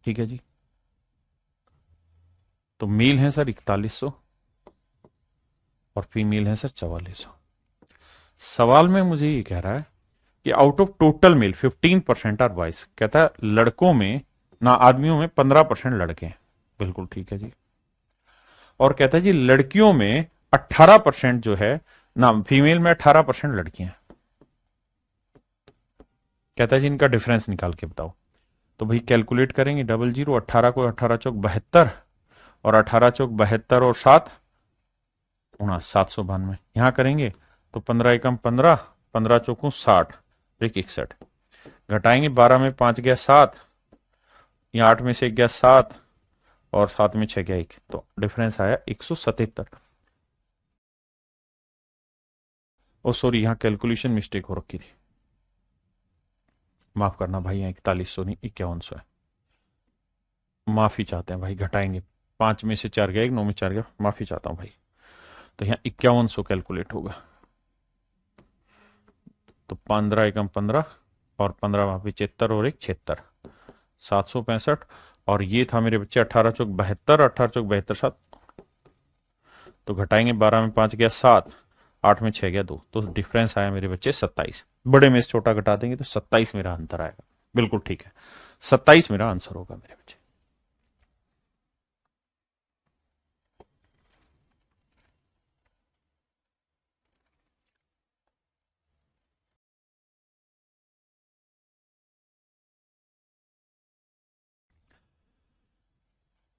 ठीक है जी। तो मेल है सर 4100 और फीमेल है सर 4400। सवाल में मुझे ये कह रहा है कि out of total male 15% are boys, कहता है लड़कों में ना, आदमियों में 15% लड़के हैं। बिल्कुल ठीक है जी। और कहता है जी लड़कियों में 18% जो है ना, फीमेल में 18% लड़कियां हैं। कहता है जी इनका डिफरेंस निकाल के बताओ। तो भाई कैलकुलेट करेंगे, डबल जीरो, 18 को 18 चौक 72, और 18 चौक 72 और 7 792। यहां करेंगे तो 15 एकम 15, 15 चौकू 60, एक 61। घटाएंगे, 12 में 5 गया 7, या 8 में से 1 गया 7, और 7 में 6 गया 1, तो डिफरेंस आया 177। ओ सॉरी, यहां कैलकुलेशन मिस्टेक हो रखी थी, माफ करना भाई, यहाँ 4100 नहीं 5100 है, माफी चाहते हैं भाई। घटाएंगे, 5 में से 4 गया 1, 9 में 4 गया, माफी चाहता हूं भाई। तो यहाँ 5100 कैलकुलेट होगा। तो 15 एकम 15, और 15 वहां पे 73 और 1 76, 765। और ये था मेरे बच्चे 18 चौक 72, 18 चौक 72 7। तो घटाएंगे, 12 में 5 गया 7, 8 में 6 गया 2, तो डिफरेंस आया मेरे बच्चे 27। बड़े में से छोटा घटा देंगे तो 27 मेरा आंसर आएगा। बिल्कुल ठीक है, 27 मेरा आंसर होगा मेरे बच्चे।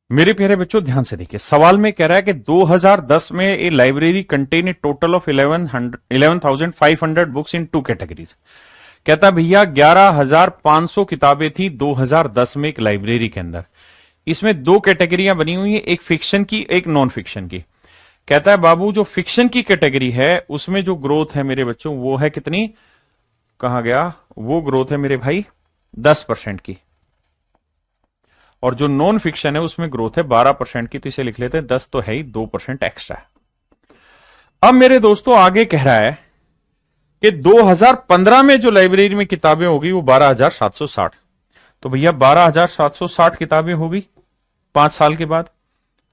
मेरे प्यारे बच्चों ध्यान से देखिए, सवाल में कह रहा है कि 2010 में a library contain a total of 11,500 books in 2 categories. कहता भैया 11,500 किताबें थी 2010 में एक लाइब्रेरी के अंदर। इसमें 2 कैटेगरियां बनी हुई है, एक फिक्शन की, एक नॉन फिक्शन की। कहता है बाबू जो फिक्शन की कैटेगरी है उसमें जो ग्रोथ है मेरे बच्चों वो है कितनी, कहा गया, वो ग्रोथ है मेरे भाई 10% की। और जो नॉन फिक्शन है उसमें ग्रोथ है 12% की, तो इसे लिख लेते हैं 10 तो है ही, 2% एक्स्ट्रा है। अब मेरे दोस्तों आगे कह रहा है कि 2015 में जो लाइब्रेरी में किताबें होगी वो 12,760। तो भैया 12,760 किताबें होगी 5 साल के बाद,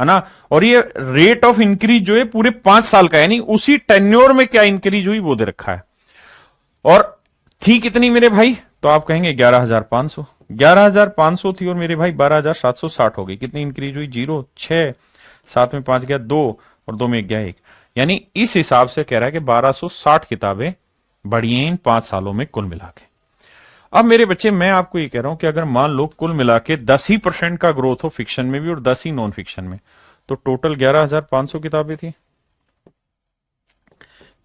है ना। और ये रेट ऑफ इंक्रीज जो है पूरे 5 साल का, यानी उसी टेन्योर में क्या इंक्रीज हुई वो दे रखा है। और थी कितनी मेरे भाई, तो आप कहेंगे 11,500। 11,500 थी और मेरे भाई 12,760 हो गई। कितनी इंक्रीज हुई, 0 6, 7 में 5 गया 2, और 2 में 1 गया 1। यानी इस हिसाब से कह रहा है कि 1260 किताबें बढ़ी हैं इन 5 सालों में कुल मिला के। अब मेरे बच्चे मैं आपको ये कह रहा हूं कि अगर मान लो कुल मिला के 10% का ग्रोथ हो फिक्शन में भी और 10 ही नॉन फिक्शन में, तो टोटल 11,500 किताबें थी।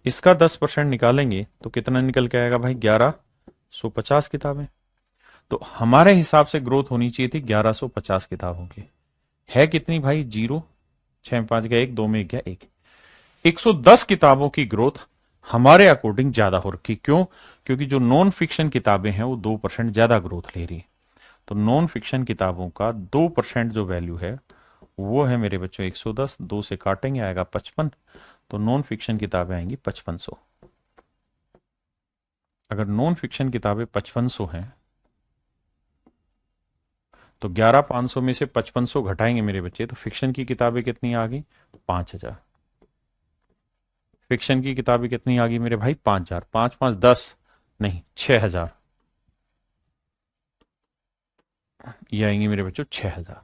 इसका 10% निकालेंगे तो कितना निकल के आएगा भाई, 1150 किताबें। तो हमारे हिसाब से ग्रोथ होनी चाहिए थी 1150 किताबों की। है कितनी भाई, 0 6 में 5 गया 1, 2 में 1 गया 1। 110 किताबों की ग्रोथ हमारे अकॉर्डिंग ज्यादा हो रखी। क्यों, क्योंकि जो नॉन फिक्शन किताबें हैं वो 2% ज्यादा ग्रोथ ले रही। तो नॉन फिक्शन किताबों का 2% जो वैल्यू है वो है मेरे बच्चों 110, 2 से काटेंगे आएगा 55। तो नॉन फिक्शन किताबें आएंगी 5500। अगर नॉन फिक्शन किताबें 5500 हैं तो 11,500 में से 5500 घटाएंगे मेरे बच्चे, तो फिक्शन की किताबें कितनी आ गई, 5,000। फिक्शन की किताबें कितनी आ गई मेरे भाई, 5,000। 5 5 10, नहीं 6,000। ये आएंगे मेरे बच्चों 6,000।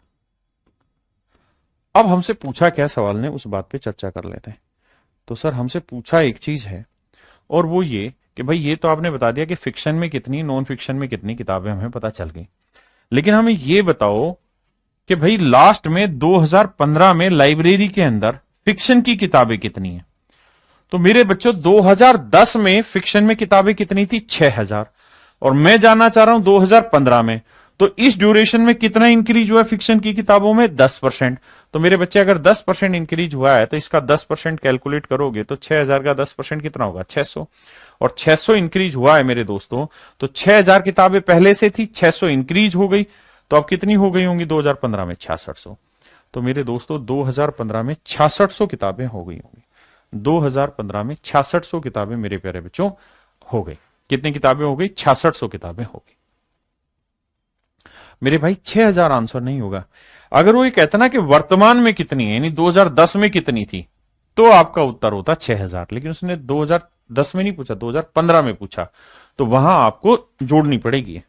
अब हमसे पूछा क्या सवाल ने, उस बात पे चर्चा कर लेते हैं। तो सर हमसे पूछा एक चीज है, और वो ये कि भाई ये तो आपने बता दिया कि फिक्शन में कितनी, नॉन फिक्शन में कितनी किताबें हमें पता चल गई, लेकिन हमें ये बताओ कि भाई लास्ट में 2015 में लाइब्रेरी के अंदर फिक्शन की किताबें कितनी है। तो मेरे बच्चों 2010 में फिक्शन में किताबें कितनी थी, 6,000। और मैं जानना चाह रहा हूं 2015 में, तो इस ड्यूरेशन में कितना इंक्रीज हुआ फिक्शन की किताबों में, 10%। तो मेरे बच्चे अगर 10% इंक्रीज हुआ है तो इसका 10% कैलकुलेट करोगे तो 6,000 का 10% कितना होगा, 600। और 600 इंक्रीज हुआ है मेरे दोस्तों, तो 6,000 किताबें पहले से थी, 600 इंक्रीज हो गई, तो अब कितनी हो गई होंगी 2015 में, 6600। तो मेरे दोस्तों 2015 में 6600 किताबें हो गई होंगी। 2015 में 6600 किताबें मेरे प्यारे बच्चों हो गई। कितनी किताबें हो गई, 6600 किताबें हो गई। मेरे भाई 6,000 आंसर नहीं होगा। अगर वो ये कहता ना कि वर्तमान में कितनी है, यानी 2010 में कितनी थी, तो आपका उत्तर होता 6,000। लेकिन उसने 2010 में नहीं पूछा, 2015 में पूछा, तो वहां आपको जोड़नी पड़ेगी।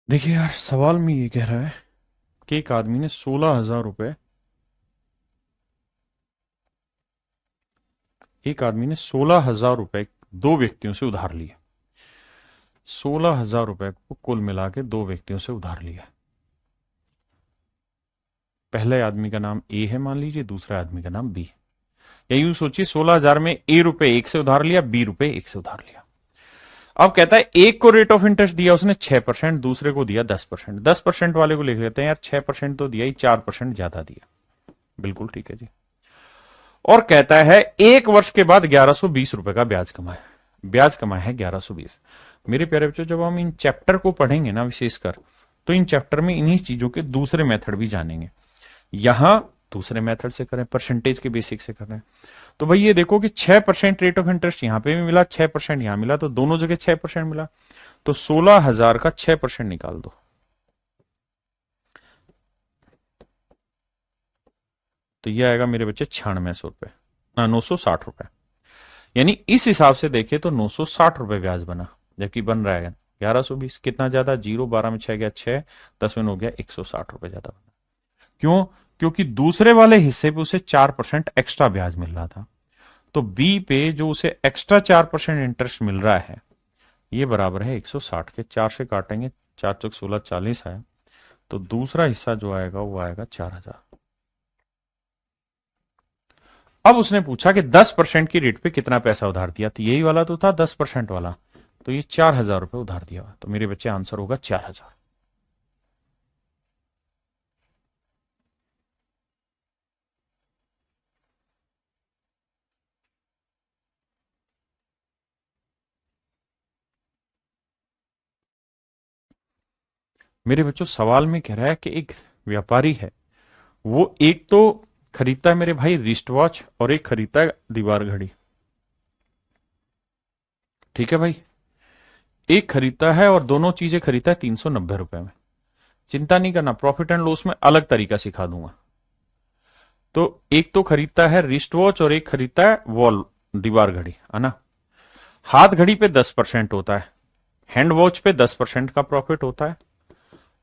देखिए यार, सवाल में ये कह रहा है कि एक आदमी ने 16,000 रुपए, एक आदमी ने 16,000 रुपए दो व्यक्तियों से उधार लिए। 16,000 रुपए को कुल मिला के दो व्यक्तियों से उधार लिया। पहले आदमी का नाम ए है मान लीजिए, दूसरे आदमी का नाम बी। या यूं सोचिए, 16,000 में ए रुपए एक से उधार लिया, बी रुपए एक से उधार लिया। अब कहता है एक को रेट ऑफ इंटरेस्ट दिया उसने 6%, दूसरे को दिया 10%। 10% वाले को लिख लेते हैं यार, 6% तो दिया ही, 4% ज्यादा दिया। बिल्कुल ठीक है जी। और कहता है एक वर्ष के बाद 1120 रुपए का ब्याज कमाए। ब्याज कमाया है 1120। मेरे प्यारे बच्चों, जब हम इन चैप्टर को पढ़ेंगे ना विशेषकर, तो इन चैप्टर में इन्हीं चीजों के दूसरे मेथड भी जानेंगे। यहां दूसरे मेथड से करें, परसेंटेज के बेसिक से करें। तो भाई ये देखो कि 6% रेट ऑफ इंटरेस्ट यहां पे भी मिला, 6% यहां मिला, तो दोनों जगह 6% मिला। तो 16,000 का 6% निकाल दो, तो ये आएगा मेरे बच्चे 9600 रुपए, 960 रुपए। यानी इस हिसाब से देखे तो 960 रुपए ब्याज बना, जबकि बन रहा है 1120। कितना ज्यादा? 0, 12 में 6 गया 6, 10 में हो गया 160 रुपए ज्यादा बना। क्यों? क्योंकि दूसरे वाले हिस्से पे उसे 4% एक्स्ट्रा ब्याज मिल रहा था। तो बी पे जो उसे एक्स्ट्रा 4% इंटरेस्ट मिल रहा है, ये बराबर है 160 के। 4 से काटेंगे, 4 चौक 16, 40 है। तो दूसरा हिस्सा जो आएगा वो आएगा 4,000। अब उसने पूछा कि 10% की रेट पे कितना पैसा उधार दिया, तो यही वाला तो था 10% वाला, तो ये 4,000 रुपए उधार दिया हुआ। तो मेरे बच्चे आंसर होगा 4,000। मेरे बच्चों, सवाल में कह रहा है कि एक व्यापारी है, वो एक तो खरीदता है मेरे भाई रिस्ट वॉच, और एक खरीदता है दीवार घड़ी। ठीक है भाई, एक खरीदता है और दोनों चीजें खरीदता है 390 रुपए में। चिंता नहीं करना, प्रॉफिट एंड लॉस में अलग तरीका सिखा दूंगा। तो एक तो खरीदता है रिस्ट वॉच और एक खरीदता है वॉल, दीवार घड़ी, है ना। हाथ घड़ी पे 10% होता है, हैंड वॉच पे 10% का प्रॉफिट होता है,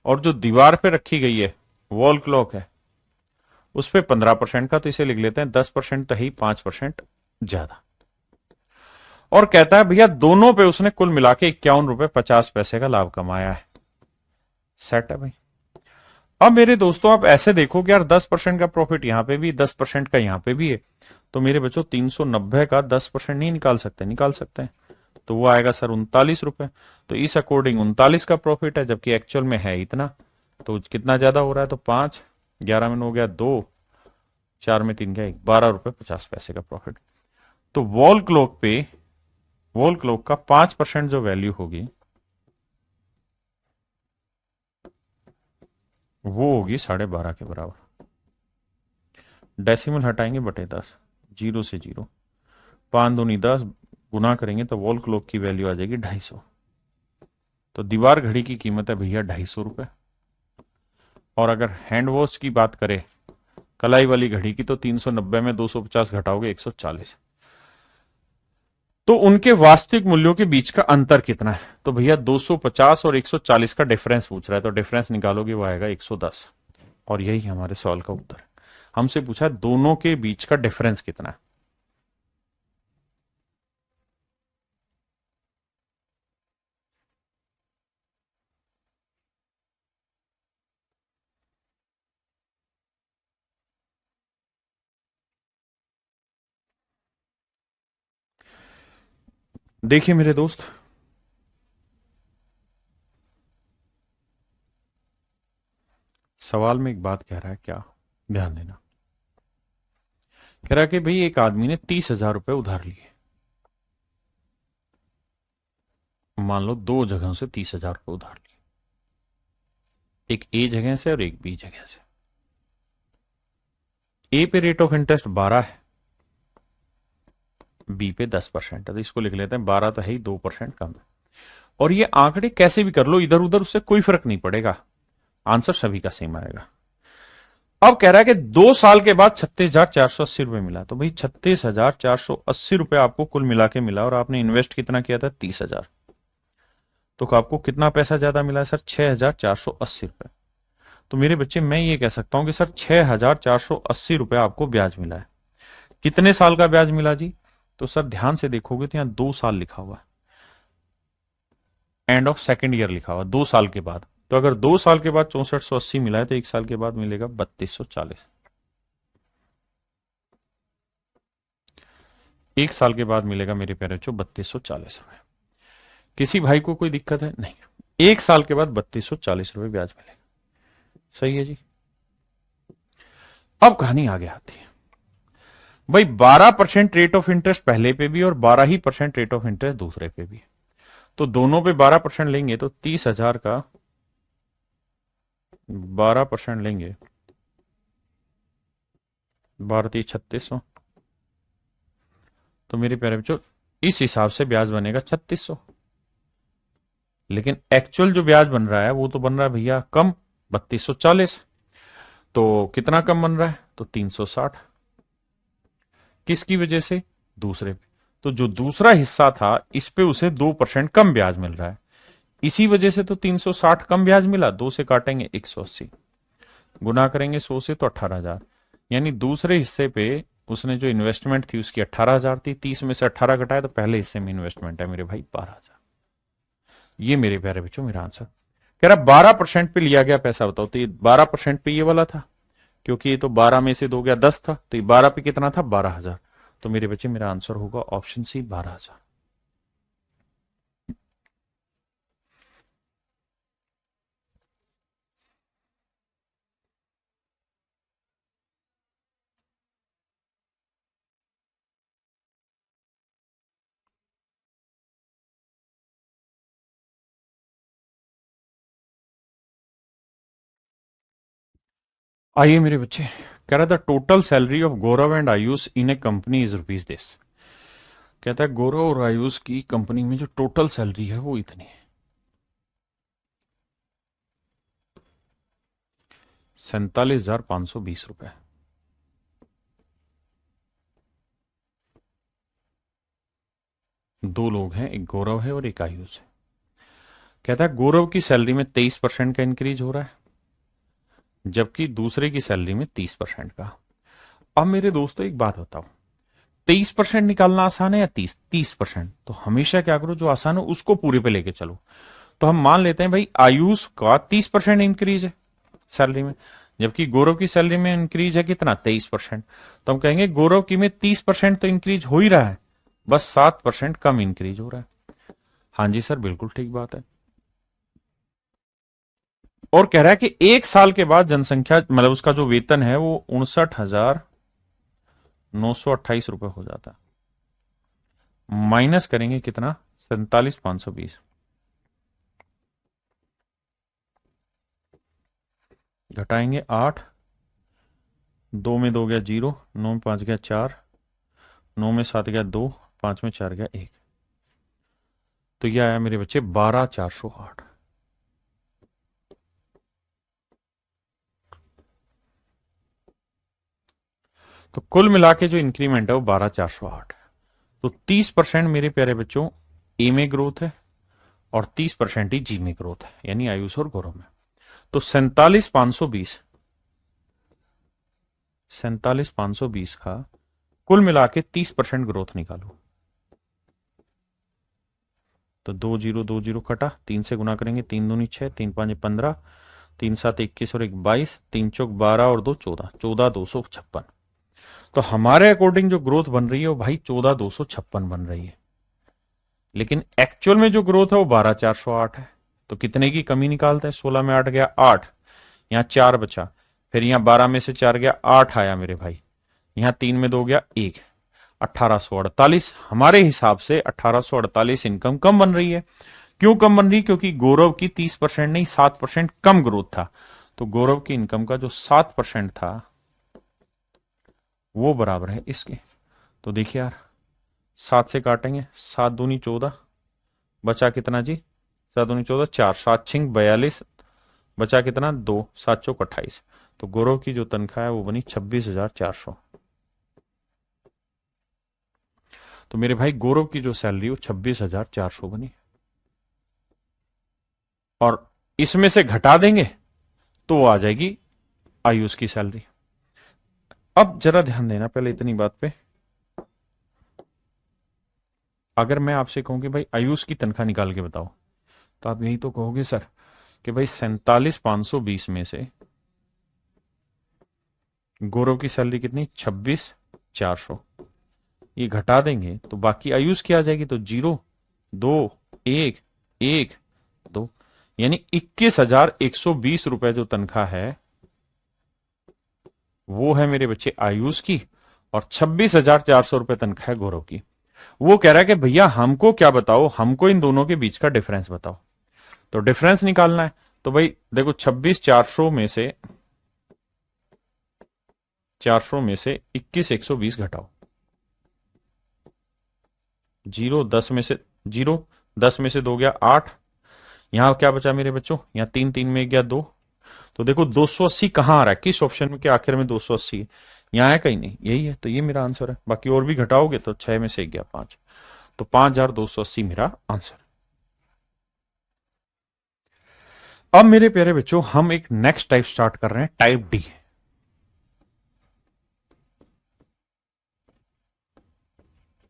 और जो दीवार पे रखी गई है वॉल क्लॉक है, उस पे 15% का। तो इसे लिख लेते हैं 10% तो ही, 5% ज्यादा। और कहता है भैया दोनों पे उसने कुल मिला के 51 रुपए 50 पैसे का लाभ कमाया है। सेट है भाई। अब मेरे दोस्तों, आप ऐसे देखो कि यार 10% का प्रॉफिट यहां पे भी, 10% का यहां पे भी है, तो मेरे बच्चों 390 का 10% नहीं निकाल सकते? निकाल सकते हैं। तो वो आएगा सर 39 रुपए। तो इस अकॉर्डिंग 39 का प्रॉफिट है, जबकि एक्चुअल में है इतना। तो कितना ज्यादा हो रहा है? तो 5, 11 में हो गया 2, 4 में 3 गया 1, 12 रुपए 50 पैसे का प्रॉफिट। तो वॉल क्लॉक पे, वॉल क्लॉक का 5% जो वैल्यू होगी वो होगी 12.5 के बराबर। डेसिमल हटाएंगे बटे 10, जीरो से जीरो, 5 दूनी 10, गुना करेंगे तो वॉल क्लॉक की वैल्यू आ जाएगी 250। तो दीवार घड़ी की कीमत है भैया 250 रुपए। और अगर हैंड वॉच की बात करें, कलाई वाली घड़ी की, तो 390 में 250 घटाओगे 140। तो उनके वास्तविक मूल्यों के बीच का अंतर कितना है? तो भैया 250 और 140 का डिफरेंस पूछ रहा है, तो डिफरेंस निकालोगे वो आएगा 110। और यही हमारे सवाल का उत्तर है। हमसे पूछा दोनों के बीच का डिफरेंस कितना है। देखिए मेरे दोस्त, सवाल में एक बात कह रहा है, क्या? ध्यान देना। कह रहा है कि भाई एक आदमी ने 30,000 रुपए उधार लिए। मान लो दो जगहों से 30,000 रुपए उधार लिए, एक ए जगह से और एक बी जगह से। ए पे रेट ऑफ इंटरेस्ट 12 है, बी पे 10% है। तो इसको लिख लेते हैं 12 तो है ही, 2% कम है। और ये आंकड़े कैसे भी कर लो इधर उधर, उससे कोई फर्क नहीं पड़ेगा, आंसर सभी का सेम आएगा। अब कह रहा है कि 2 साल के बाद 36,480 रुपए मिला। तो भाई 36,480 रुपए आपको कुल मिला के मिला, और आपने इन्वेस्ट कितना किया था? 30,000। तो आपको कितना पैसा ज्यादा मिला है सर? 6,480 रुपए। तो मेरे बच्चे मैं ये कह सकता हूं कि सर 6,480 रुपए आपको ब्याज मिला है। कितने साल का ब्याज मिला जी? तो सर ध्यान से देखोगे तो यहां 2 साल लिखा हुआ है, एंड ऑफ सेकेंड ईयर लिखा हुआ, 2 साल के बाद। तो अगर 2 साल के बाद 6480 मिला है तो 1 साल के बाद मिलेगा 3240। 1 साल के बाद मिलेगा मेरे प्यारे बच्चों 3240 रुपए। किसी भाई को कोई दिक्कत है? नहीं। 1 साल के बाद 3240 रुपए ब्याज मिलेगा। सही है जी। अब कहानी आगे आती है भाई, 12% रेट ऑफ इंटरेस्ट पहले पे भी और 12% रेट ऑफ इंटरेस्ट दूसरे पे भी। तो दोनों पे 12% लेंगे तो 30,000 का 12% लेंगे, 12,3600। तो मेरे प्यारे बच्चों इस हिसाब से ब्याज बनेगा 3600। लेकिन एक्चुअल जो ब्याज बन रहा है वो तो बन रहा है भैया कम, 3240। तो कितना कम बन रहा है? तो 360। किसकी वजह से? दूसरे पे। तो जो दूसरा हिस्सा था इस पे उसे 2% कम ब्याज मिल रहा है, इसी वजह से तो 360 कम ब्याज मिला। 2 से काटेंगे 180, गुना करेंगे 100 से तो 18,000। यानी दूसरे हिस्से पे उसने जो इन्वेस्टमेंट थी उसकी 18,000 थी, 30 में से 18 घटाए तो पहले हिस्से में इन्वेस्टमेंट है मेरे भाई 12,000। ये मेरे प्यारे बच्चों मेरा आंसर। कह रहा 12% पे लिया गया पैसा, बताओ। तो ये 12% पे ये वाला था, क्योंकि ये तो 12 में से 2 गया 10 था, तो ये 12 पे कितना था? 12,000। तो मेरे बच्चे मेरा आंसर होगा ऑप्शन सी, 12,000। आइए मेरे बच्चे, कह रहा था total salary of Gaurav and Ayush in A company is rupees this. कहता है गौरव और आयुष की कंपनी में जो टोटल सैलरी है वो इतनी है, 47,520 रुपए। दो लोग हैं, एक गौरव है और एक आयुष है। कहता है गौरव की सैलरी में 23% का इंक्रीज हो रहा है, जबकि दूसरे की सैलरी में 30% का। अब मेरे दोस्तों एक बात बताओ, 23% निकालना आसान है या 30%? तो हमेशा क्या करो, जो आसान हो उसको पूरे पे लेके चलो। तो हम मान लेते हैं भाई आयुष का 30% इंक्रीज है सैलरी में, जबकि गौरव की सैलरी में इंक्रीज है कितना? 23%। तो हम कहेंगे गौरव की में 30% तो इंक्रीज हो ही रहा है, बस 7% कम इंक्रीज हो रहा है। हाँ जी सर, बिल्कुल ठीक बात है। और कह रहा है कि 1 साल के बाद जनसंख्या मतलब उसका जो वेतन है वो 59,928 रुपए हो जाता है। माइनस करेंगे कितना? 47,520। घटाएंगे 8, 2 में 2 गया 0, 9 में 5 गया 4, 9 में 7 गया 2, 5 में 4 गया 1। तो यह आया मेरे बच्चे 12,408। तो कुल मिला के जो इंक्रीमेंट है वो 12,408 है। तो 30% मेरे प्यारे बच्चों ए में ग्रोथ है और 30% ही जी में ग्रोथ है, यानी आयुष और गौरव में। तो 47,520 का कुल मिला के 30% ग्रोथ निकालो। तो 2 0 2 0 कटा, 3 से गुना करेंगे, 3 दूनी 6, 3 5 15, 3 7 21 और 1 22, 3 चौक 12 और 2 14, 14,256। तो हमारे अकॉर्डिंग जो ग्रोथ बन रही है वो भाई 14,256 बन रही है, लेकिन एक्चुअल में जो ग्रोथ है वो 12,408 है। तो कितने की कमी निकालते हैं? 16 में 8 गया 8, यहां 4 बचा, फिर यहां 12 में से 4 गया 8 आया मेरे भाई, यहां 3 में 2 गया 1, 1848। हमारे हिसाब से 1848 इनकम कम बन रही है। क्यों कम बन रही? क्योंकि गौरव की 30% नहीं 7% कम ग्रोथ था। तो गौरव की इनकम का जो 7% था वो बराबर है इसके। तो देखिए यार, 7 से काटेंगे, 7 दूनी 14, बचा कितना जी? 7 दूनी 14, 4, 7 छिंग 42, बचा कितना? 2, 7 चौक 28। तो गौरव की जो तनख्वाह है वो बनी 26,400। तो मेरे भाई गौरव की जो सैलरी वो 26,400 बनी। और इसमें से घटा देंगे तो वो आ जाएगी आयुष की सैलरी। अब जरा ध्यान देना पहले इतनी बात पे। अगर मैं आपसे कहूं कि भाई आयुष की तनख्वाह निकाल के बताओ, तो आप यही तो कहोगे सर कि भाई 47,520 में से गौरव की सैलरी कितनी, 26,400। ये घटा देंगे तो बाकी आयुष की आ जाएगी, तो 0, 2, 1, 1, 2, यानी 21,120 रुपए जो तनख्वाह है वो है मेरे बच्चे आयुष की, और 26,400 रुपए तनख्वाह है गौरव की। वो कह रहा है कि भैया हमको क्या बताओ, हमको इन दोनों के बीच का डिफरेंस बताओ। तो डिफरेंस निकालना है, तो भाई देखो 26,400 में से 21,120 घटाओ। 0, 10 में से 2 गया 8। यहां क्या बचा मेरे बच्चों, यहां 3 में गया 2। तो देखो 280 कहां आ रहा है, किस ऑप्शन में के आखिर में 280 है, यहां है कहीं नहीं, यही है, तो ये मेरा आंसर है। बाकी और भी घटाओगे तो 6 में से 1 गया 5, तो 5,280 मेरा आंसर। अब मेरे प्यारे बच्चों हम एक नेक्स्ट टाइप स्टार्ट कर रहे हैं, type D.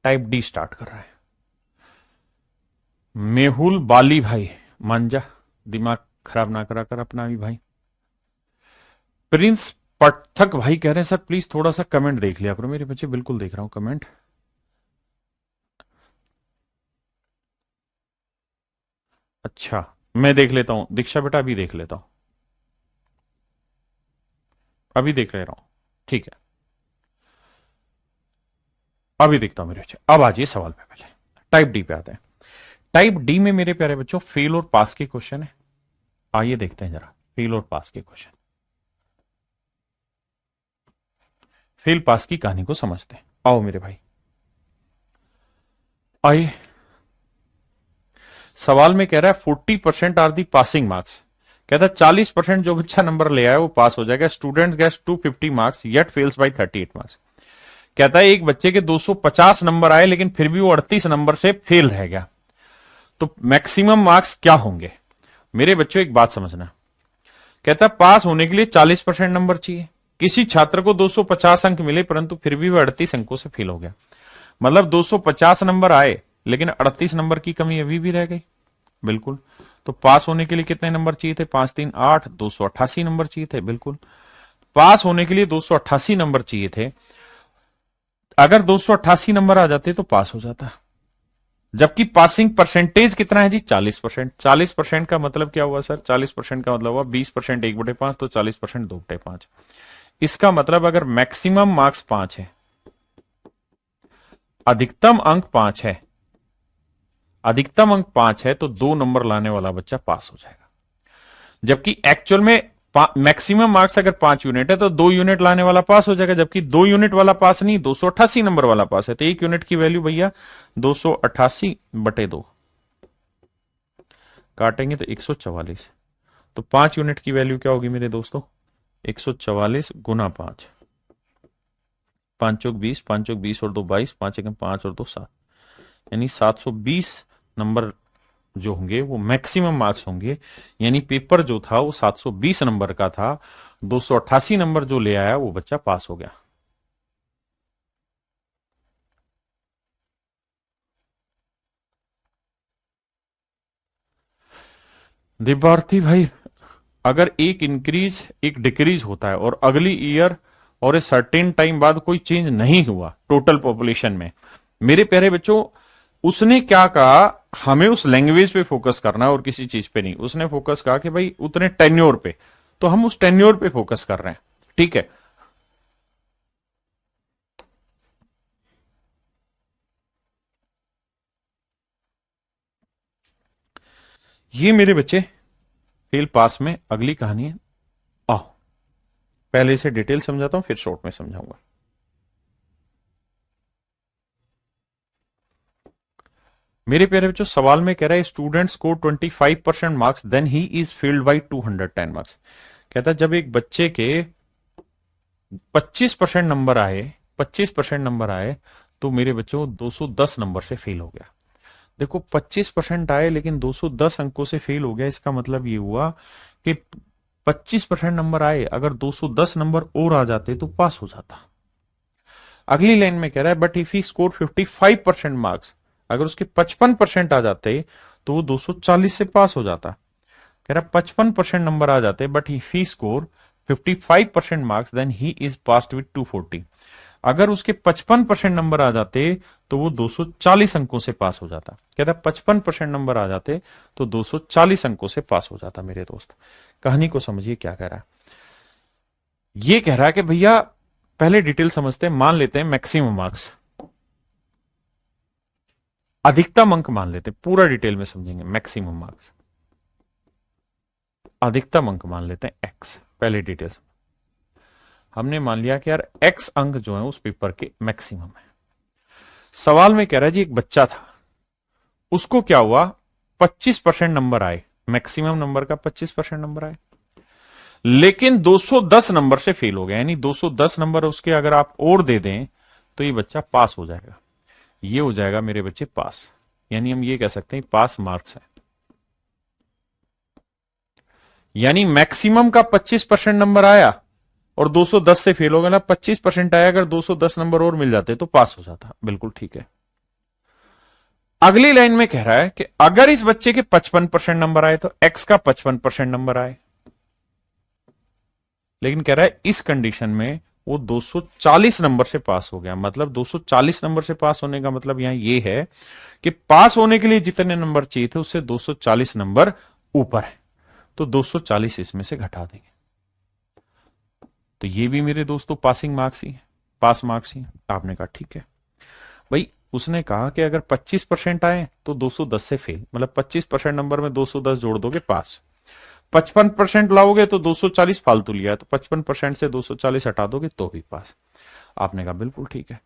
Type D start कर रहे हैं। मेहुल बाली भाई मांझा, दिमाग खराब ना करा कर अपना भी भाई। प्रिंस पटथक भाई कह रहे हैं सर प्लीज थोड़ा सा कमेंट देख लिया करो मेरे बच्चे। बिल्कुल देख रहा हूं कमेंट। अच्छा मैं देख लेता हूं, दीक्षा बेटा अभी देख लेता हूं, अभी देख ले रहा हूं, ठीक है अभी देखता हूं मेरे बच्चे। अब आ जाइए सवाल पे, पहले टाइप डी पे आते हैं। टाइप डी में मेरे प्यारे बच्चों फेल और पास के क्वेश्चन है। आइए देखते हैं जरा फेल और पास के क्वेश्चन। फेल पास की कहानी को समझते हैं, आओ मेरे भाई। आइए सवाल में कह रहा है 40% आर दी पासिंग मार्क्स। कहता है 40% जो बच्चा नंबर ले आया वो पास हो जाएगा। Student gets 250 marks yet fails by 38 marks. कहता है एक बच्चे के 250 नंबर आए लेकिन फिर भी वो 38 नंबर से फेल रह गया, तो मैक्सिमम मार्क्स क्या होंगे। मेरे बच्चों एक बात समझना, कहता है पास होने के लिए 40% नंबर चाहिए। किसी छात्र को 250 अंक मिले परंतु फिर भी वह 38 अंकों से फेल हो गया, मतलब 250 नंबर आए लेकिन 38 नंबर की कमी अभी भी रह गई। बिल्कुल, तो पास होने के लिए कितने नंबर चाहिए थे, 5 3 8, 288 नंबर चाहिए थे। बिल्कुल, पास होने के लिए 288 नंबर चाहिए थे। अगर 288 नंबर आ जाते तो पास हो जाता, जबकि पासिंग परसेंटेज कितना है जी, 40%। 40% का मतलब क्या हुआ सर, 40% का मतलब हुआ 20% 1/5, तो 40% 2/5। इसका मतलब अगर मैक्सिमम मार्क्स 5 है, अधिकतम अंक 5 है, अधिकतम अंक 5 है, तो 2 नंबर लाने वाला बच्चा पास हो जाएगा। जबकि एक्चुअल में मैक्सिमम मार्क्स अगर 5 यूनिट है तो 2 यूनिट लाने वाला पास हो जाएगा, जबकि 2 यूनिट वाला पास नहीं, 288 नंबर वाला पास है। तो 1 यूनिट की वैल्यू भैया 288/2, काटेंगे तो 144। तो 5 यूनिट की वैल्यू क्या होगी मेरे दोस्तों, 144 गुना 5, 5 चौक 20, 5 चौक 20 और 2 22, 5 एकम 5 और 2 7, यानी 720 नंबर जो होंगे वो मैक्सिमम मार्क्स होंगे। यानी पेपर जो था वो 720 नंबर का था, 288 नंबर जो ले आया वो बच्चा पास हो गया। दिव्यार्थी भाई, अगर एक इंक्रीज एक डिक्रीज होता है और अगली ईयर और ए सर्टेन टाइम बाद कोई चेंज नहीं हुआ टोटल पॉपुलेशन में, मेरे प्यारे बच्चों उसने क्या कहा, हमें उस लैंग्वेज पे फोकस करना है और किसी चीज पे नहीं। उसने फोकस कहा कि भाई उतने टेन्योर पे, तो हम उस टेन्योर पे फोकस कर रहे हैं, ठीक है। ये मेरे बच्चे फेल पास में अगली कहानी है। आओ पहले इसे डिटेल समझाता हूं फिर शॉर्ट में समझाऊंगा। मेरे प्यारे बच्चों सवाल में कह रहा है स्टूडेंट्स को 25% marks then he is failed by 210 marks. कहता है जब एक बच्चे के 25% नंबर आए, 25% नंबर आए, तो मेरे बच्चों 210 नंबर से फेल हो गया। देखो 25% आए लेकिन 210 अंकों से फेल हो गया, इसका मतलब ये हुआ कि 25% नंबर आए, अगर 210 नंबर और आ जाते तो पास हो जाता। अगली लाइन में कह रहा है but if he score 55% marks, अगर उसके 55% आ जाते तो वो 240 से पास हो जाता। कह रहा 55% नंबर आ जाते but if he score 55% marks then he is passed with 240। अगर उसके 55% नंबर आ जाते तो वो 240 अंकों से पास हो जाता। कहता 55% नंबर आ जाते तो 240 अंकों से पास हो जाता। मेरे दोस्त, कहानी को समझिए क्या कह रहा है। ये कह रहा है कि भैया पहले डिटेल समझते हैं, मान लेते हैं मैक्सिमम मार्क्स, अधिकतम अंक मान लेते हैं, पूरा डिटेल में समझेंगे। मैक्सिमम मार्क्स, अधिकतम अंक मान लेते हैं एक्स। पहले डिटेल हमने मान लिया कि यार एक्स अंक जो है उस पेपर के मैक्सिमम है। सवाल में कह रहा है जी एक बच्चा था, उसको क्या हुआ, 25% नंबर आए, मैक्सिमम नंबर का 25% नंबर आए, लेकिन 210 नंबर से फेल हो गया। यानी 210 नंबर उसके अगर आप और दे दें तो ये बच्चा पास हो जाएगा। ये हो जाएगा मेरे बच्चे पास। यानी हम ये कह सकते हैं पास मार्क्स है। यानी मैक्सिमम का 25% नंबर आया और 210 से फेल हो गया ना, 25% आया, अगर 210 नंबर और मिल जाते तो पास हो जाता। बिल्कुल ठीक है। अगली लाइन में कह रहा है कि अगर इस बच्चे के 55% नंबर आए तो एक्स का 55% नंबर आए, लेकिन कह रहा है इस कंडीशन में वो 240 नंबर से पास हो गया। मतलब 240 नंबर से पास होने का मतलब यहां ये है कि पास होने के लिए जितने नंबर चाहिए थे उससे 240 नंबर ऊपर है, तो 240 इसमें से घटा देंगे। तो ये भी मेरे दोस्तों पासिंग मार्क्स ही है, पास मार्क्स ही है। आपने कहा ठीक है भाई। उसने कहा कि अगर 25% आए तो 210 से फेल, मतलब 25% नंबर में 210 जोड़ दोगे पास। 55% लाओगे तो 240 फालतू लिया है, तो 55% से 240 हटा दोगे तो भी पास। आपने कहा बिल्कुल ठीक है।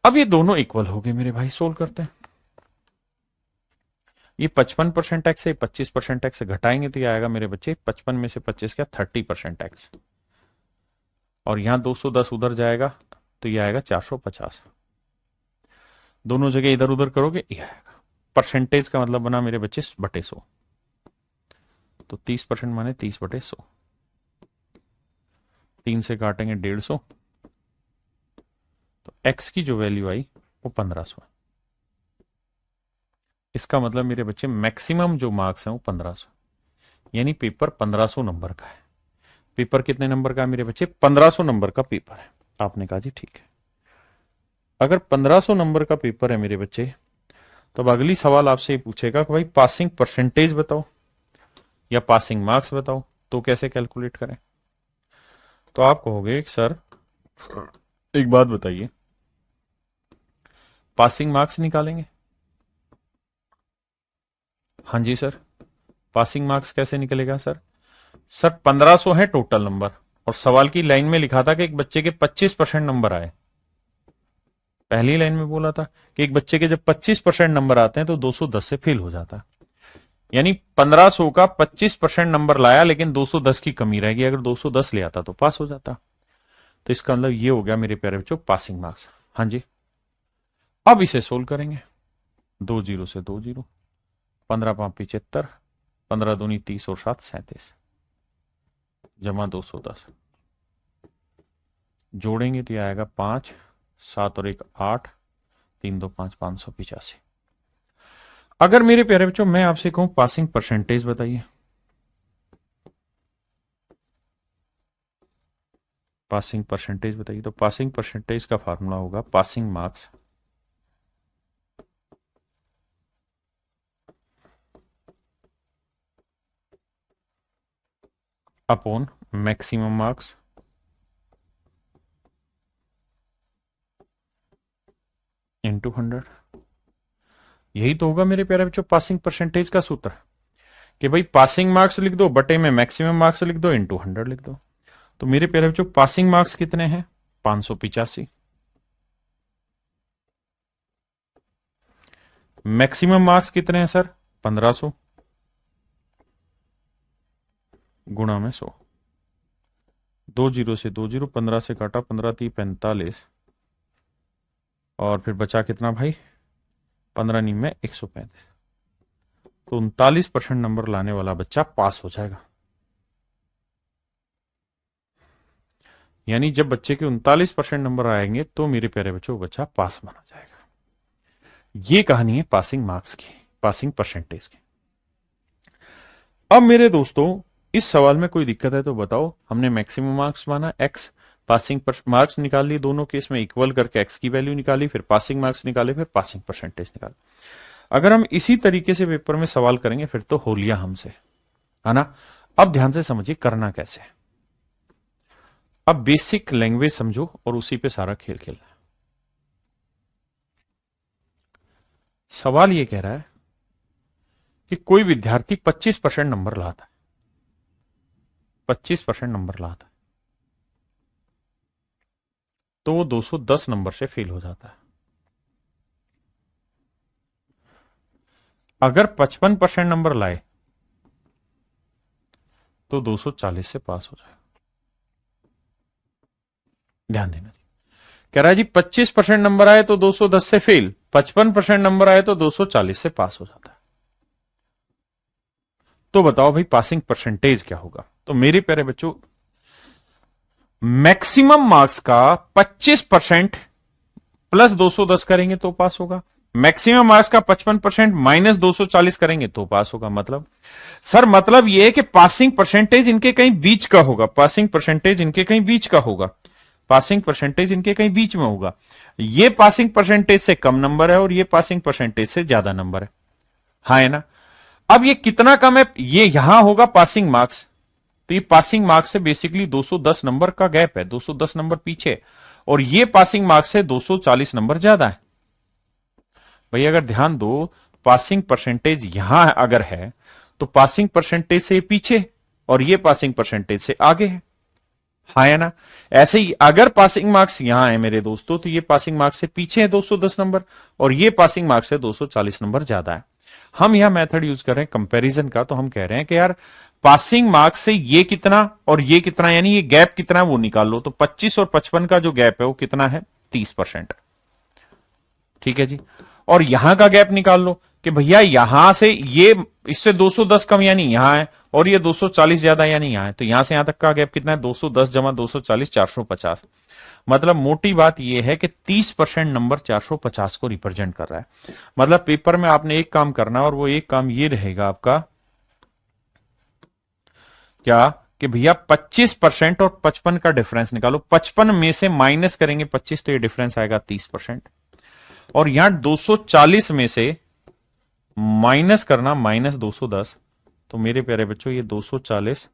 अब ये दोनों इक्वल हो गए मेरे भाई, सोल्व करते हैं। ये 55% टैक्स है, 25% टैक्स घटाएंगे तो ये आएगा मेरे बच्चे 55 में से 25 क्या 30% टैक्स, और यहां 210 उधर जाएगा तो ये आएगा 450। दोनों जगह इधर उधर करोगे ये आएगा। परसेंटेज का मतलब बना मेरे बच्चे बटे 100, तो 30% माने 30/100। 3 से काटेंगे 150, तो एक्स की जो वैल्यू आई वो 1500 है। इसका मतलब मेरे बच्चे मैक्सिमम जो मार्क्स हैं वो 1500, यानी पेपर 1500 नंबर का है। पेपर कितने नंबर का है मेरे बच्चे, 1500 नंबर का पेपर है। आपने कहा जी ठीक है। अगर 1500 नंबर का पेपर है मेरे बच्चे, तो अब अगली सवाल आपसे पूछेगा कि भाई पासिंग परसेंटेज बताओ या पासिंग मार्क्स बताओ, तो कैसे कैलकुलेट करें। तो आप कहोगे सर एक बात बताइए, पासिंग मार्क्स निकालेंगे। हाँ जी सर, पासिंग मार्क्स कैसे निकलेगा सर। सर 1500 है टोटल नंबर, और सवाल की लाइन में लिखा था कि एक बच्चे के 25% नंबर आए। पहली लाइन में बोला था कि एक बच्चे के जब 25% नंबर आते हैं तो 210 से फेल हो जाता है। यानी 1500 का 25% नंबर लाया, लेकिन 210 की कमी रहेगी, अगर 210 ले आता तो पास हो जाता। तो इसका मतलब ये हो गया मेरे प्यारे बच्चों पासिंग मार्क्स। हाँ जी, अब इसे सोल्व करेंगे। 2 जीरो से 2 जीरो, 15×5 = 75, 15×2 = 30 और 7 = 37, जमा 210, जोड़ेंगे तो यह आएगा 5, 7 और 1 8, 3×2 = 5, 585। अगर मेरे प्यारे बच्चों मैं आपसे कहूं पासिंग परसेंटेज बताइए, पासिंग परसेंटेज बताइए, तो पासिंग परसेंटेज का फार्मूला होगा passing marks upon maximum marks into 100। यही तो होगा मेरे प्यारे बच्चों पासिंग परसेंटेज का सूत्र, कि भाई पासिंग मार्क्स लिख दो बटे में मैक्सिमम मार्क्स लिख दो इंटू 100 लिख दो। तो मेरे प्यारे बच्चों पासिंग मार्क्स कितने हैं, 585। मैक्सिमम मार्क्स कितने हैं सर, 1500 गुणा में 100। 2 जीरो से 2 जीरो, 15 से काटा, 15×3 = 45, और फिर बचा कितना भाई 15 नीम में 135, तो 39% नंबर लाने वाला बच्चा पास हो जाएगा। यानी जब बच्चे के 39% नंबर आएंगे तो मेरे प्यारे बच्चों वो बच्चा पास माना जाएगा। ये कहानी है पासिंग मार्क्स की, पासिंग परसेंटेज की। अब मेरे दोस्तों इस सवाल में कोई दिक्कत है तो बताओ। हमने मैक्सिमम मार्क्स माना x, पासिंग मार्क्स निकाल लिए, दोनों केस में इक्वल करके x की वैल्यू निकाली, फिर पासिंग मार्क्स निकाले, फिर पासिंग परसेंटेज निकाले। अगर हम इसी तरीके से पेपर में सवाल करेंगे फिर तो हो लिया हमसे, है ना। अब ध्यान से समझिए करना कैसे है। अब बेसिक लैंग्वेज समझो और उसी पे सारा खेल खेलना है। सवाल ये कह रहा है कि कोई विद्यार्थी 25% नंबर लाता है, 25% नंबर लाता है, तो वो 210 नंबर से फेल हो जाता है। अगर 55% नंबर लाए तो 240 से पास हो जाएगा। ध्यान देना, कह रहा है जी 25% नंबर आए तो 210 से फेल, 55% नंबर आए तो 240 से पास हो जाता है। तो बताओ भाई पासिंग परसेंटेज क्या होगा। तो मेरे प्यारे बच्चों मैक्सिमम मार्क्स का 25% प्लस 210 करेंगे तो पास होगा, मैक्सिमम मार्क्स का 55% माइनस 240 करेंगे तो पास होगा। मतलब सर मतलब यह है कि पासिंग परसेंटेज इनके कहीं बीच का होगा, पासिंग परसेंटेज इनके कहीं बीच का होगा, पासिंग परसेंटेज इनके कहीं बीच में होगा। ये पासिंग परसेंटेज से कम नंबर है और ये पासिंग परसेंटेज से ज्यादा नंबर है, हाँ है ना। अब ये कितना कम है, ये यहां होगा पासिंग मार्क्स, तो ये पासिंग मार्क्स से बेसिकली 210 नंबर का गैप है, 210 नंबर पीछे, और ये पासिंग मार्क्स से 240 नंबर ज्यादा है। भाई अगर ध्यान दो, पासिंग परसेंटेज यहां अगर है तो पासिंग परसेंटेज से पीछे और ये पासिंग परसेंटेज से आगे है, हाँ है ना। ऐसे ही अगर पासिंग मार्क्स यहां है मेरे दोस्तों तो ये पासिंग मार्क्स से पीछे है 210 नंबर और ये पासिंग मार्क्स से 240 नंबर ज्यादा है। हम यहां मेथड यूज कर रहे हैं कंपैरिजन का, तो हम कह रहे हैं कि यार पासिंग मार्क्स से ये कितना और ये कितना, यानी ये गैप कितना है वो निकाल लो। तो 25 और 55 का जो गैप है वो कितना है, 30%। ठीक है जी। और यहां का गैप निकाल लो कि भैया यहां से ये इससे 210 कम यानी यहां है और ये 240 ज्यादा यानी यहां है, तो यहां से यहां तक का गैप कितना है, 210 जमा 240 450। मतलब मोटी बात यह है कि 30% नंबर 450 को रिप्रेजेंट कर रहा है। मतलब पेपर में आपने एक काम करना और वो एक काम ये रहेगा आपका क्या कि भैया 25% और 55 का डिफरेंस निकालो, 55 में से माइनस करेंगे 25 तो ये डिफरेंस आएगा 30%, और यहां 240 में से माइनस करना माइनस 210, तो मेरे प्यारे बच्चों ये 240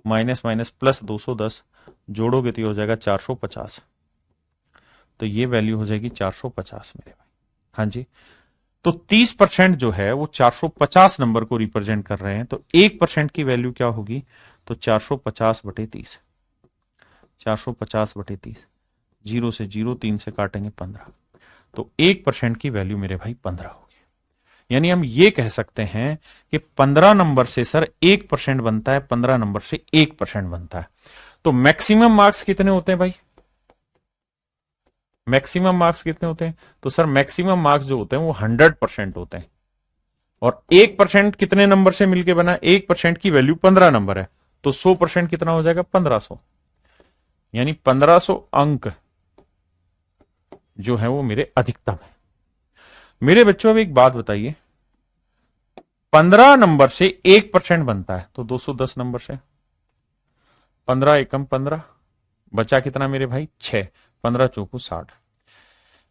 माइनस माइनस प्लस 210 जोड़ोगे तो ये हो जाएगा 450, तो ये वैल्यू हो जाएगी 450 मेरे भाई। हाँ जी, तो 30% जो है वो 450 नंबर को रिप्रेजेंट कर रहे हैं, तो 1% की वैल्यू क्या होगी, तो 450/30, 450/30, जीरो से जीरो 3 से काटेंगे 15, तो 1% की वैल्यू मेरे भाई 15 होगी। यानी हम ये कह सकते हैं कि 15 नंबर से सर 1% बनता है, 15 नंबर से 1% बनता है। तो मैक्सिमम मार्क्स कितने होते हैं भाई, मैक्सिमम मार्क्स कितने होते हैं, तो सर मैक्सिमम मार्क्स जो होते हैं वो 100% होते हैं। और 1% कितने नंबर से मिलके बना, 1% की वैल्यू 15 नंबर है, तो 100% कितना हो जाएगा, 1500, यानी 1500 अंक जो है वो मेरे अधिकतम है। मेरे बच्चों अब एक बात बताइए, 15 नंबर से 1% बनता है तो 210 नंबर से 15 एकम 15, बचा कितना मेरे भाई 6, 15 चौकू 60।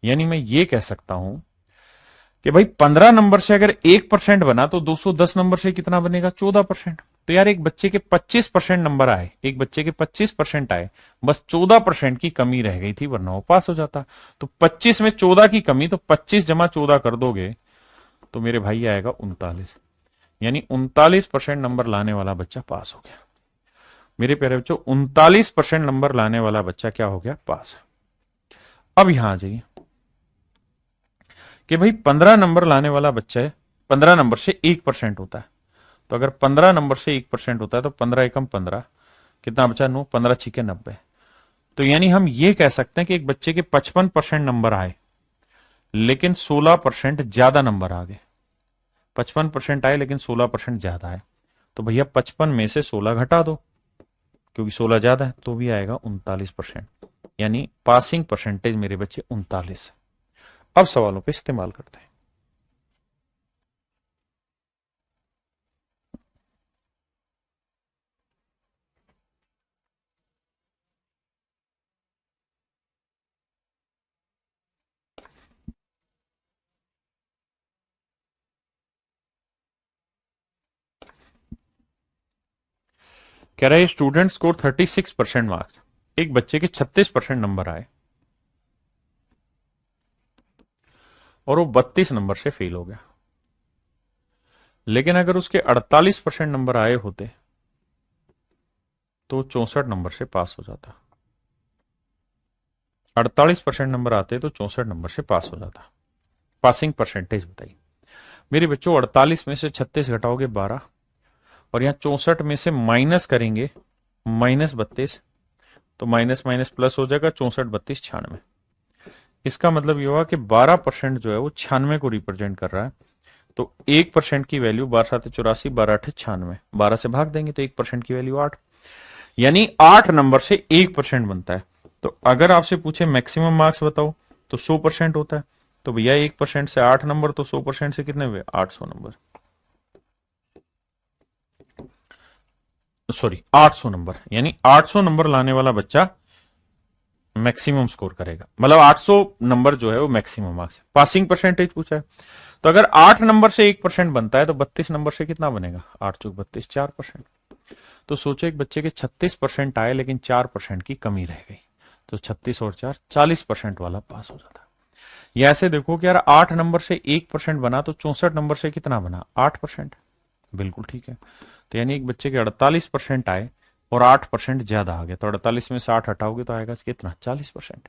यानी मैं ये कह सकता हूं कि भाई 15 नंबर से अगर 1% बना तो 210 नंबर से कितना बनेगा, 14%। तो यार एक बच्चे के 25% नंबर आए, एक बच्चे के 25% आए, बस 14% की कमी रह गई थी वरना वो पास हो जाता। तो 25 में 14 की कमी, तो 25 जमा 14 कर दोगे तो मेरे भाई आएगा 39, यानी 39% नंबर लाने वाला बच्चा पास हो गया। मेरे प्यारे बच्चों 39% नंबर लाने वाला बच्चा क्या हो गया, पास। अब यहां आ जाइए कि भाई 15 नंबर लाने वाला बच्चा है, 15 नंबर से 1% होता है, तो अगर 15 नंबर से 1% होता है तो 15 एकम 15, कितना बचा 9, 15 छिके 90। तो यानी हम ये कह सकते हैं कि एक बच्चे के 55% नंबर आए, लेकिन 16% ज्यादा नंबर आ गए। 55% आए लेकिन 16% ज्यादा है, तो भैया 55 में से 16 घटा दो, क्योंकि 16 ज्यादा है, तो भी आएगा 39%। यानी पासिंग परसेंटेज मेरे बच्चे 39 है। अब सवालों पे इस्तेमाल करते हैं। कह रहा है स्टूडेंट स्कोर 36% मार्क्स, एक बच्चे के 36% नंबर आए और वो 32 नंबर से फेल हो गया। लेकिन अगर उसके 48% नंबर आए होते तो 64 नंबर से पास हो जाता। 48% नंबर आते तो 64 नंबर से पास हो जाता। पासिंग परसेंटेज बताइए मेरे बच्चों। 48 में से 36 घटाओगे 12, और यहां 64 में से माइनस करेंगे -32, तो माइनस माइनस प्लस हो जाएगा, 64 32 96। इसका मतलब ये हुआ कि 12% जो है वो 96 को रिप्रेजेंट कर रहा है। तो 1% की वैल्यू 12×7 = 84, 12×8 = 96, 12 से भाग देंगे तो 1% की वैल्यू 8, यानी 8 नंबर से 1% बनता है। तो अगर आपसे पूछे मैक्सिमम मार्क्स बताओ तो 100% होता है। तो भैया 1% से 8 नंबर, तो 100% से कितने हुए? 800 नंबर, सॉरी 800 नंबर। यानी 800 नंबर लाने वाला बच्चा मैक्सिमम स्कोर करेगा, मतलब 800 नंबर जो है वो मैक्सिमम मार्क्स है। पासिंग परसेंटेज पूछा है, तो अगर 8 नंबर से 1% बनता है तो 32 नंबर से कितना बनेगा? 8 चौक 32, 4%। तो सोचो एक बच्चे के 36% आए लेकिन 4% की कमी रह गई, तो 36 और 4 40% वाला पास हो जाता। या ऐसे देखो कि यार 8 नंबर से 1% बना तो 64 नंबर से कितना बना? 8%। बिल्कुल ठीक है। तो यानी एक बच्चे के 48% आए और 8% ज्यादा आ गया, तो 48 में से 8 हटाओगे तो आएगा कितना? 40%।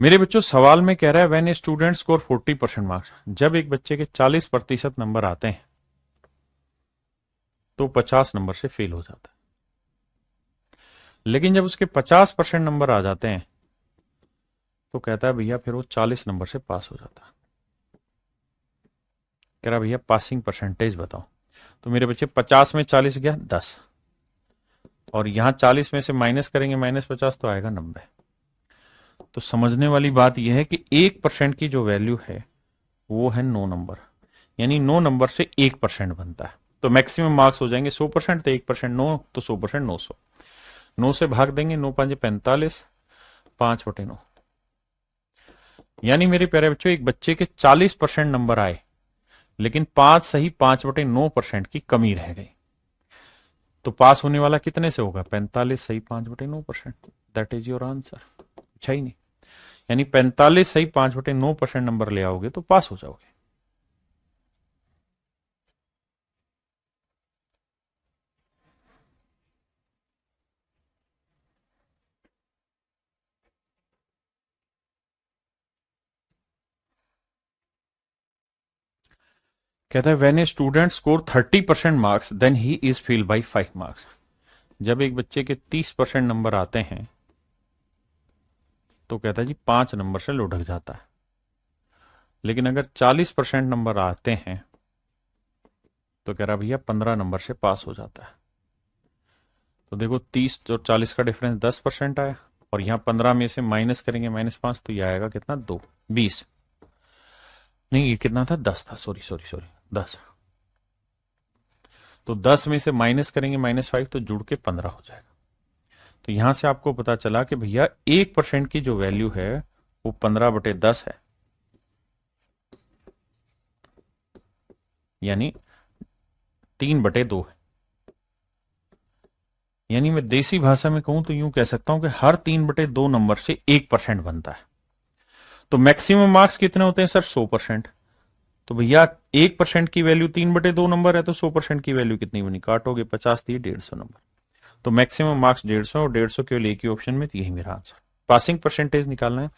मेरे बच्चों सवाल में कह रहा है when a student score 40% marks, जब एक बच्चे के 40% नंबर आते हैं तो 50 नंबर से फेल हो जाता है। लेकिन जब उसके 50% नंबर आ जाते हैं तो कहता है भैया फिर वो 40 नंबर से पास हो जाता है। कह रहा भैया पासिंग परसेंटेज बताओ। तो मेरे बच्चे 50 में 40 गया 10, और यहां 40 में से माइनस करेंगे -50 तो आएगा 90। तो समझने वाली बात यह है कि 1% की जो वैल्यू है वो है 9 नंबर, यानी 9 नंबर से 1% बनता है। तो मैक्सिमम मार्क्स हो जाएंगे 100%, तो 1% 9, तो 100% 900। 9 से भाग देंगे, 9 5 45, 5/9। यानी मेरे प्यारे बच्चों एक बच्चे के 40% नंबर आए लेकिन 5 सही 5/9% की कमी रह गई, तो पास होने वाला कितने से होगा? 45 सही 5/9%। That is your answer. अच्छा ही नहीं, यानी 45 सही 5/9% नंबर ले आओगे तो पास हो जाओगे। कहता है when a student score 30% marks then he is fail by 5 marks, जब एक बच्चे के 30% नंबर आते हैं तो कहता है जी 5 नंबर से लुढ़क जाता है। लेकिन अगर 40% नंबर आते हैं तो कह रहा भैया 15 नंबर से पास हो जाता है। तो देखो 30 और 40 का डिफरेंस 10% आया, और यहां 15 में से माइनस करेंगे -5, तो यह आएगा कितना? 2 20। नहीं ये कितना था? 10 था, सॉरी सॉरी सॉरी 10। तो 10 में से माइनस करेंगे -5 तो जुड़ के 15 हो जाएगा। तो यहां से आपको पता चला कि भैया 1% की जो वैल्यू है वो 15/10 है, यानी 3/2 है। यानी मैं देसी भाषा में कहूं तो यूं कह सकता हूं कि हर 3/2 नंबर से 1% बनता है। तो मैक्सिमम मार्क्स कितने होते हैं सर? 100%। तो भैया 1% की वैल्यू 3/2 नंबर है, तो 100% की वैल्यू कितनी बनी, काटोगे 50 थी 150 नंबर। तो मैक्सिमम मार्क्स 150 और 150 केवल एक ही ऑप्शन में, तो यही मेरा आंसर। पासिंग परसेंटेज निकालना है।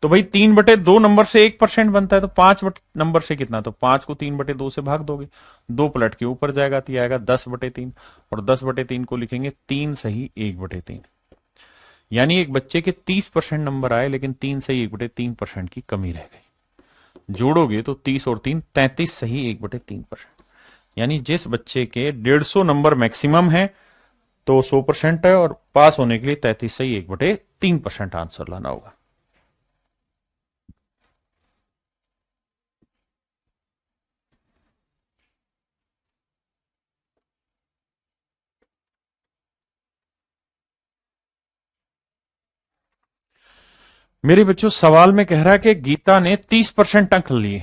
तो भाई 3/2 नंबर से 1% बनता है, तो 5 नंबर से कितना, तो 5 को 3/2 से भाग दोगे, 2 पलट के ऊपर जाएगा तो ये आएगा 10/3, और 10/3 को लिखेंगे 3 सही 1/3। यानी एक बच्चे के 30% नंबर आए, लेकिन 3 सही 1/3% की कमी रह गई। जोड़ोगे तो 30 और 3 33 सही 1/3%। यानी जिस बच्चे के 150 नंबर मैक्सिमम है तो 100% है, और पास होने के लिए 33 सही 1/3% आंसर लाना होगा। मेरे बच्चों सवाल में कह रहा है कि गीता ने 30% अंक लिए।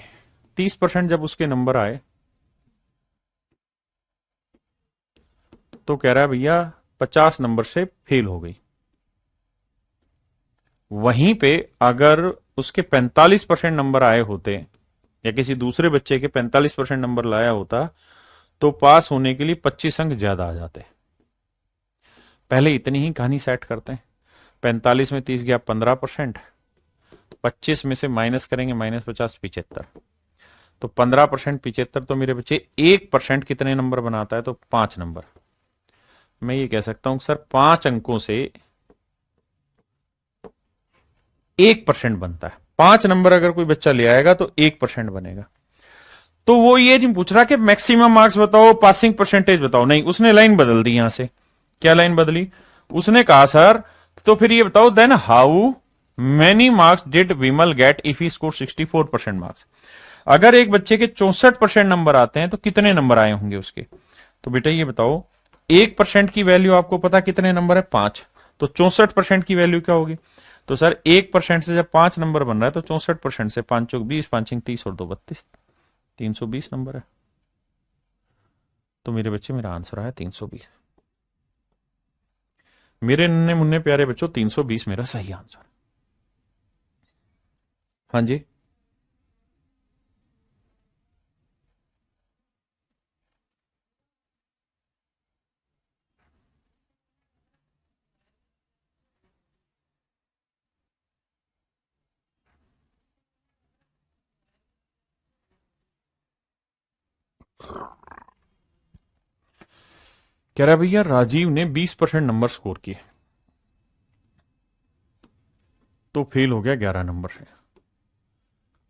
30% जब उसके नंबर आए तो कह रहा है भैया 50 नंबर से फेल हो गई। वहीं पे अगर उसके 45% नंबर आए होते, या किसी दूसरे बच्चे के 45% नंबर लाया होता, तो पास होने के लिए 25 अंक ज्यादा आ जाते। पहले इतनी ही कहानी सेट करते हैं। 45 में 30 गया 15%, 25 में से माइनस करेंगे, -50 75, तो 15% 75, तो मेरे बच्चे 1% कितने नंबर बनाता है, तो 5 नंबर। मैं ये कह सकता हूं सर 5 अंकों से 1% बनता है। 5 नंबर अगर कोई बच्चा ले आएगा तो 1% बनेगा। तो वो ये नहीं पूछ रहा कि मैक्सिमम मार्क्स बताओ, पासिंग परसेंटेज बताओ, नहीं, उसने लाइन बदल दी। यहां से क्या लाइन बदली, उसने कहा सर तो फिर ये बताओ then how many marks did Vimal get if he score 64% marks. अगर एक बच्चे के 64% नंबर आते हैं तो कितने नंबर आए होंगे उसके। तो बेटा ये बताओ 1% की वैल्यू आपको पता कितने नंबर है, 5, तो 64% की वैल्यू क्या होगी। तो सर 1% से जब 5 नंबर बन रहा है तो 64% से 5 चौक 20, 5 30 और 2 32, 320 नंबर है। तो मेरे बच्चे मेरा आंसर है 320। मेरे नन्हे मुन्ने प्यारे बच्चों 320 मेरा सही आंसर। हाँ जी। कह रहा भैया राजीव ने 20% नंबर स्कोर किए तो फेल हो गया 11 नंबर से।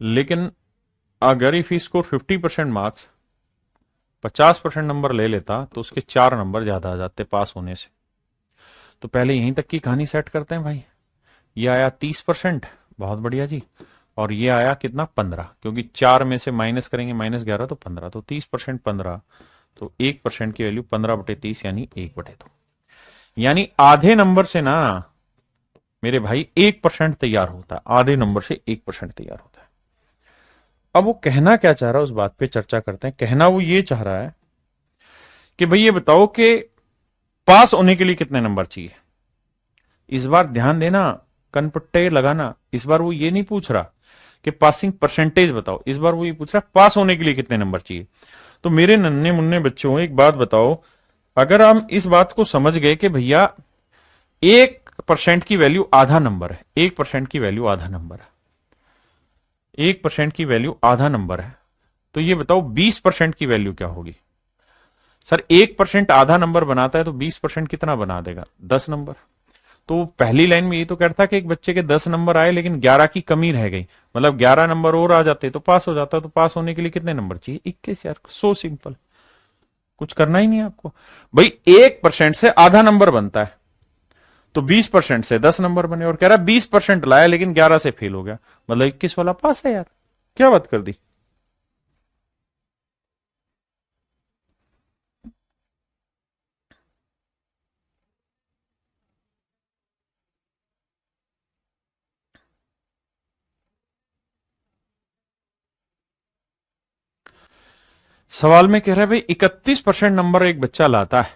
लेकिन अगर if he score 50% marks, 50% number ले लेता तो उसके 4 नंबर ज्यादा आ जाते पास होने से। तो पहले यहीं तक की कहानी सेट करते हैं भाई। ये आया 30%, बहुत बढ़िया जी। और ये आया कितना 15, क्योंकि 4 में से माइनस करेंगे -11 तो 15, तो 30% 15, तो 1% की वैल्यू 15/30 यानी 1/2। यानी आधे नंबर से ना मेरे भाई 1% तैयार होता है, आधे नंबर से 1% तैयार होता है। अब वो कहना क्या चाह रहा है उस बात पे चर्चा करते हैं। कहना वो ये चाह रहा है कि भाई ये बताओ कि पास होने के लिए कितने नंबर चाहिए। इस बार ध्यान देना, कनपट्टे लगाना। इस बार वो ये नहीं पूछ रहा कि पासिंग परसेंटेज बताओ, इस बार वो ये पूछ रहा है पास होने के लिए कितने नंबर चाहिए। तो मेरे नन्हे मुन्ने बच्चों एक बात बताओ, अगर हम इस बात को समझ गए कि भैया 1% की वैल्यू आधा नंबर है, 1% की वैल्यू आधा नंबर है, 1% की वैल्यू आधा नंबर है, तो ये बताओ 20% की वैल्यू क्या होगी। सर 1% आधा नंबर बनाता है तो 20% कितना बना देगा, 10 नंबर। तो पहली लाइन में ये तो कहता कि एक बच्चे के 10 नंबर आए लेकिन 11 की कमी रह गई, मतलब 11 नंबर और आ जाते तो पास हो जाता। तो पास होने के लिए कितने नंबर चाहिए, 21 यार, सो सिंपल, कुछ करना ही नहीं है आपको। भाई 1% से आधा नंबर बनता है, तो 20% से 10 नंबर बने, और कह रहा 20% लाया लेकिन 11 से फेल हो गया, मतलब 21 वाला पास है यार। क्या बात कर दी। सवाल में कह रहा है भाई 31% नंबर एक बच्चा लाता है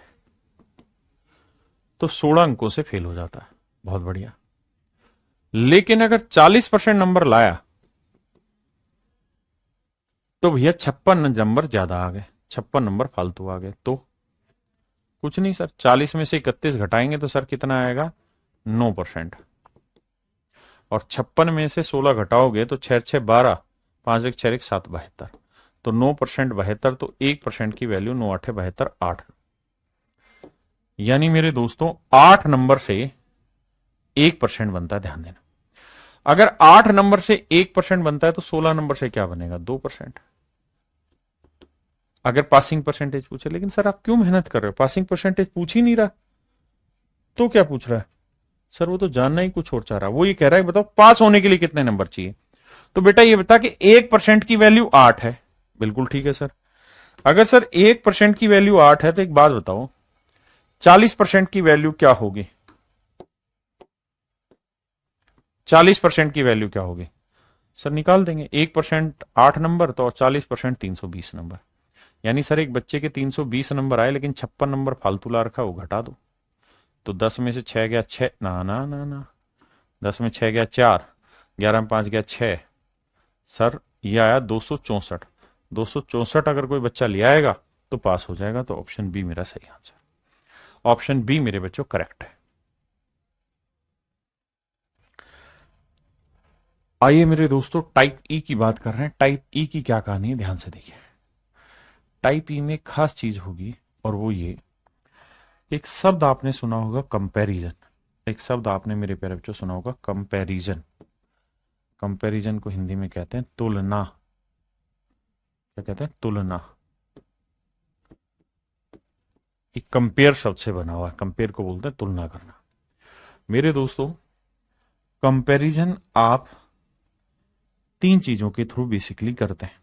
तो 16 अंकों से फेल हो जाता है, बहुत बढ़िया। लेकिन अगर 40% नंबर लाया तो भैया 56 नंबर ज्यादा आ गए, 56 नंबर फालतू आ गए। तो कुछ नहीं सर, 40 में से 31 घटाएंगे तो सर कितना आएगा, 9%। और 56 में से 16 घटाओगे तो 6 6 12, 5 1 6 1 7 72। तो 9% 72, तो 1% की वैल्यू 9 8 72 8। यानी मेरे दोस्तों 8 नंबर से 1% बनता है, ध्यान देना। अगर 8 नंबर से 1% बनता है तो 16 नंबर से क्या बनेगा, 2%। अगर पासिंग परसेंटेज पूछे, लेकिन सर आप क्यों मेहनत कर रहे हो, पासिंग परसेंटेज पूछ ही नहीं रहा, तो क्या पूछ रहा है सर, वो तो जानना ही कुछ और चाह रहा है। वो ये कह रहा है बताओ पास होने के लिए कितने नंबर चाहिए। तो बेटा ये बता कि 1% की वैल्यू 8 है। बिल्कुल ठीक है सर। अगर सर 1% की वैल्यू 8 है तो एक बात बताओ, 40% की वैल्यू क्या होगी, 40% की वैल्यू क्या होगी सर, निकाल देंगे। 1% 8 नंबर, तो 40% 320 नंबर। यानी सर एक बच्चे के 320 नंबर आए, लेकिन 56 नंबर फालतू ला रखा, वो घटा दो। तो 10 में से 6 गया 6, ना ना ना ना, 10 में 6 गया 4, 11 में 5 गया 6। सर ये आया 264। 264 अगर कोई बच्चा ले आएगा तो पास हो जाएगा। तो ऑप्शन बी मेरा सही आंसर, ऑप्शन बी मेरे बच्चों करेक्ट है। आइए मेरे दोस्तों टाइप ई की बात कर रहे हैं। टाइप ई की क्या कहानी है, ध्यान से देखिए। टाइप ई में एक खास चीज होगी, और वो ये, एक शब्द आपने सुना होगा कंपैरिजन। एक शब्द आपने मेरे प्यारे बच्चों सुना होगा कंपैरिजन। कंपैरिजन को हिंदी में कहते हैं तुलना। क्या कहते हैं, तुलना। एक कंपेयर शब्द से बना हुआ है, कंपेयर को बोलते हैं तुलना करना। मेरे दोस्तों कंपैरिजन आप 3 चीजों के थ्रू बेसिकली करते हैं।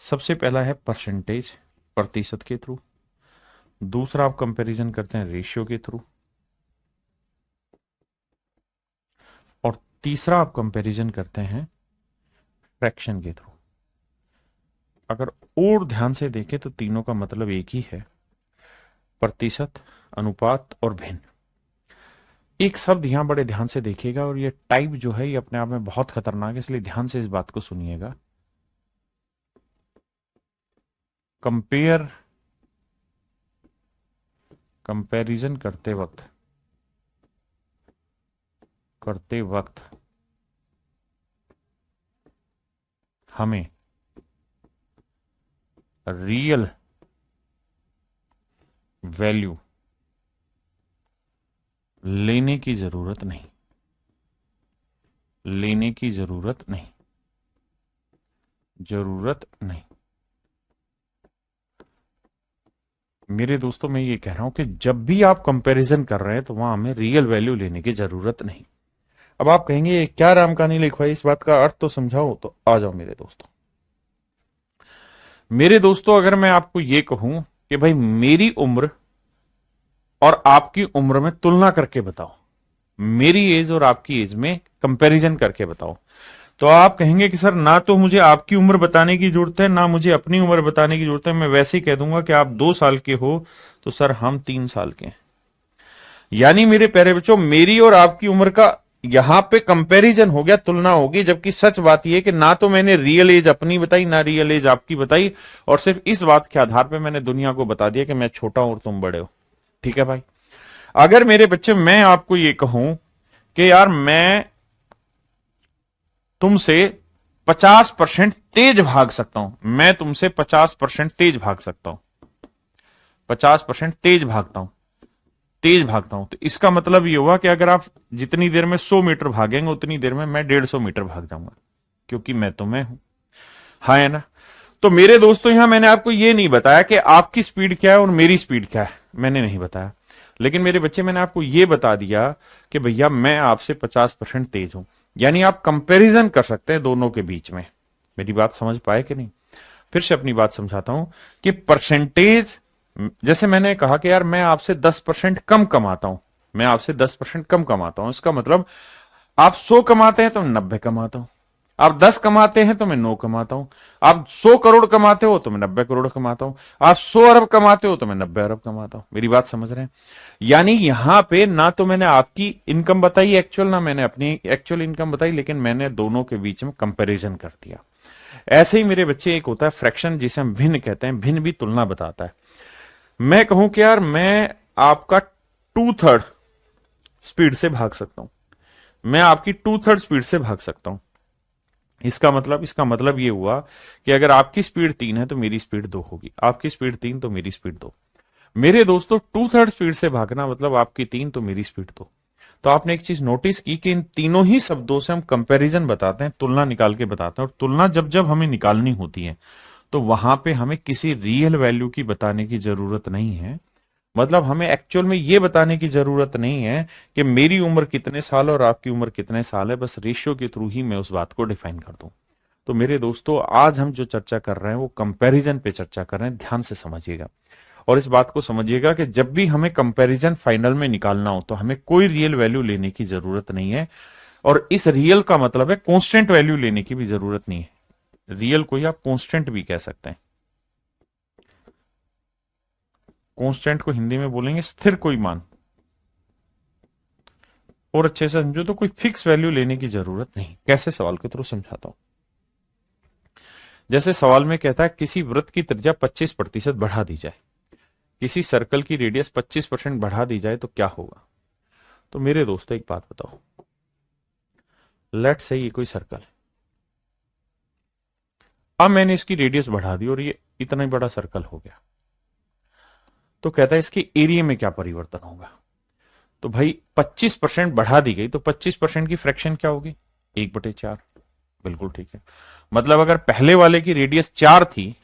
सबसे पहला है परसेंटेज, प्रतिशत के थ्रू। दूसरा आप कंपैरिजन करते हैं रेशियो के थ्रू। और तीसरा आप कंपैरिजन करते हैं फ्रैक्शन के थ्रू। अगर और ध्यान से देखें तो तीनों का मतलब एक ही है, प्रतिशत, अनुपात और भिन्न। एक शब्द यहां बड़े ध्यान से देखिएगा, और ये टाइप जो है ये अपने आप में बहुत खतरनाक है, इसलिए ध्यान से इस बात को सुनिएगा। कंपेयर, कंपैरिजन करते वक्त हमें रियल वैल्यू लेने की जरूरत नहीं, लेने की जरूरत नहीं, जरूरत नहीं। मेरे दोस्तों मैं ये कह रहा हूं कि जब भी आप कंपैरिजन कर रहे हैं तो वहां हमें रियल वैल्यू लेने की जरूरत नहीं। अब आप कहेंगे ये क्या राम कहानी लिखवाई, इस बात का अर्थ तो समझाओ। तो आ जाओ मेरे दोस्तों। मेरे दोस्तों अगर मैं आपको ये कहूं कि भाई मेरी उम्र और आपकी उम्र में तुलना करके बताओ, मेरी एज और आपकी एज में कंपैरिजन करके बताओ, तो आप कहेंगे कि सर ना तो मुझे आपकी उम्र बताने की जरूरत है, ना मुझे अपनी उम्र बताने की जरूरत है, मैं वैसे ही कह दूंगा कि आप 2 साल के हो तो सर हम 3 साल के हैं। यानी मेरे प्यारे बच्चों मेरी और आपकी उम्र का यहां पे कंपैरिजन हो गया, तुलना होगी। जबकि सच बात यह कि ना तो मैंने रियल एज अपनी बताई, ना रियल एज आपकी बताई, और सिर्फ इस बात के आधार पर मैंने दुनिया को बता दिया कि मैं छोटा हूं और तुम बड़े हो। ठीक है भाई। अगर मेरे बच्चे मैं आपको ये कहूं कि यार मैं तुमसे 50% तेज भाग सकता हूं, मैं तुमसे 50% तेज भाग सकता हूं, 50% तेज भागता हूं, तेज भागता हूं, तो इसका मतलब ये हुआ कि अगर आप जितनी देर में 100 मीटर भागेंगे उतनी देर में मैं 150 मीटर भाग जाऊंगा, क्योंकि मैं तो मैं हूं। हाँ है ना। तो मेरे दोस्तों यहां मैंने आपको यह नहीं बताया कि आपकी स्पीड क्या है और मेरी स्पीड क्या है, मैंने नहीं बताया। लेकिन मेरे बच्चे मैंने आपको यह बता दिया कि भैया मैं आपसे 50% तेज हूं। यानी आप कंपैरिजन कर सकते हैं दोनों के बीच में। मेरी बात समझ पाए कि नहीं। फिर से अपनी बात समझाता हूं कि परसेंटेज, जैसे मैंने कहा कि यार मैं आपसे 10% कम कमाता हूं, मैं आपसे 10% कम कमाता हूं, इसका मतलब आप 100 कमाते हैं तो मैं 90 कमाता हूं, आप 10 कमाते हैं तो मैं 9 कमाता हूं, आप 100 करोड़ कमाते हो तो मैं 90 करोड़ कमाता हूं, आप 100 अरब कमाते हो तो मैं 90 अरब कमाता हूं। मेरी बात समझ रहे हैं। यानी यहां पे ना तो मैंने आपकी इनकम बताई एक्चुअल, ना मैंने अपनी एक्चुअल इनकम बताई, लेकिन मैंने दोनों के बीच में कंपैरिजन कर दिया। ऐसे ही मेरे बच्चे एक होता है फ्रैक्शन जिसे हम भिन्न कहते हैं, भिन्न भी तुलना बताता है। मैं कहूं कि यार मैं आपका 2/3 स्पीड से भाग सकता हूं, मैं आपकी 2/3 स्पीड से भाग सकता हूं। इसका मतलब ये हुआ कि अगर आपकी स्पीड 3 है तो मेरी स्पीड 2 होगी, आपकी स्पीड 3 तो मेरी स्पीड 2। मेरे दोस्तों 2/3 स्पीड से भागना मतलब आपकी 3 तो मेरी स्पीड 2। तो आपने एक चीज नोटिस की कि इन तीनों ही शब्दों से हम कंपैरिजन बताते हैं, तुलना निकाल के बताते हैं। और तुलना जब जब हमें निकालनी होती है तो वहां पे हमें किसी रियल वैल्यू की बताने की जरूरत नहीं है। मतलब हमें एक्चुअल में ये बताने की जरूरत नहीं है कि मेरी उम्र कितने साल और आपकी उम्र कितने साल है, बस रेशियो के थ्रू ही मैं उस बात को डिफाइन कर दूं। तो मेरे दोस्तों आज हम जो चर्चा कर रहे हैं वो कंपैरिजन पे चर्चा कर रहे हैं, ध्यान से समझिएगा। और इस बात को समझिएगा कि जब भी हमें कंपैरिजन फाइनल में निकालना हो तो हमें कोई रियल वैल्यू लेने की जरूरत नहीं है। और इस रियल का मतलब है कांस्टेंट वैल्यू लेने की भी जरूरत नहीं है। रियल को ही आप कांस्टेंट भी कह सकते हैं। कांस्टेंट को हिंदी में बोलेंगे स्थिर कोई मान। और अच्छे से समझो तो कोई फिक्स वैल्यू लेने की जरूरत नहीं। कैसे, सवाल के थ्रू समझाता हूं। जैसे सवाल में कहता है किसी वृत्त की त्रिज्या 25% बढ़ा दी जाए, किसी सर्कल की रेडियस 25% बढ़ा दी जाए तो क्या होगा। तो मेरे दोस्तों एक बात बताओ, लेट्स से ये कोई सर्कल है, अब मैंने इसकी रेडियस बढ़ा दी और ये इतना ही बड़ा सर्कल हो गया। तो कहता है इसके एरिया में क्या परिवर्तन होगा। तो भाई 25% बढ़ा दी गई तो 25% की फ्रैक्शन क्या होगी, 1/4। बिल्कुल ठीक है। मतलब अगर पहले वाले की रेडियस 4 थी